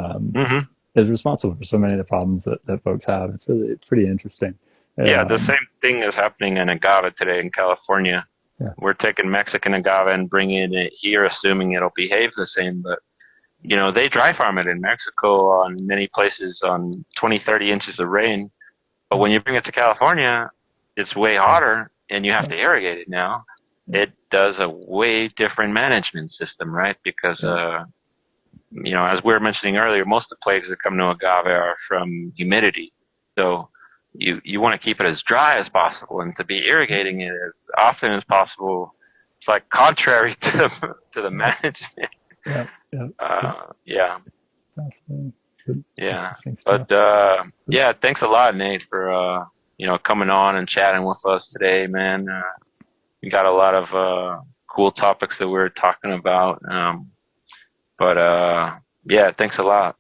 responsible for so many of the problems that folks have. It's pretty interesting. The same thing is happening in agave today in California. We're taking Mexican agave and bringing it here, assuming it'll behave the same. But, they dry farm it in Mexico on many places on 20, 30 inches of rain. But when you bring it to California, it's way hotter and you have to irrigate it now. It does a way different management system, right? Because, as we were mentioning earlier, most of the plagues that come to agave are from humidity. So you want to keep it as dry as possible, and to be irrigating it as often as possible. It's like contrary to the management. But thanks a lot, Nate, for coming on and chatting with us today, man. We got a lot of cool topics that we were talking about. Thanks a lot.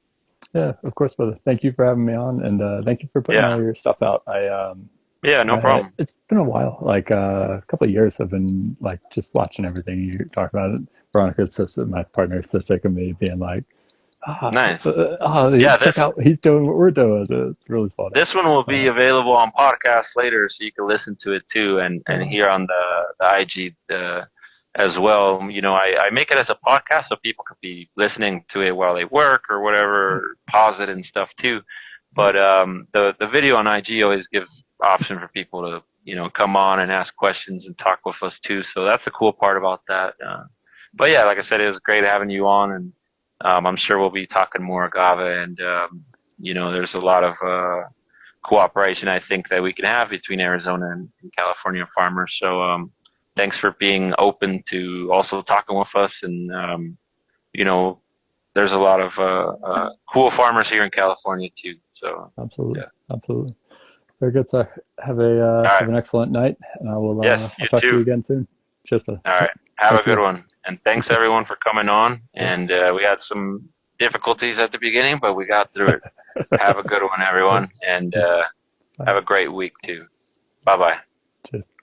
Yeah, of course, brother. Thank you for having me on, and thank you for putting all your stuff out. No problem. It's been a while, like a couple of years. I've been like just watching everything you talk about. It. Veronica's sister, my partner, is so sick of me being like, nice. Check out he's doing what we're doing. It's really fun. This one will be available on podcast later, so you can listen to it too, and hear on the IG as well. I make it as a podcast so people could be listening to it while they work or whatever, pause it and stuff too. But the video on IG always gives option for people to come on and ask questions and talk with us too. So that's the cool part about that. but yeah, like I said, it was great having you on, and I'm sure we'll be talking more agave, and there's a lot of cooperation I think that we can have between Arizona and California farmers. So thanks for being open to also talking with us, and there's a lot of cool farmers here in California too. So Absolutely. yeah. Absolutely. Very good, sir. Have All have right. an excellent night, and Yes, I'll you talk to too. you again soon. Cheers, brother. All right. Have I'll a see good you. one. And thanks everyone for coming on. And we had some difficulties at the beginning, but we got through it. Have a good one, everyone. And Bye. have a great week too. Bye bye. Cheers.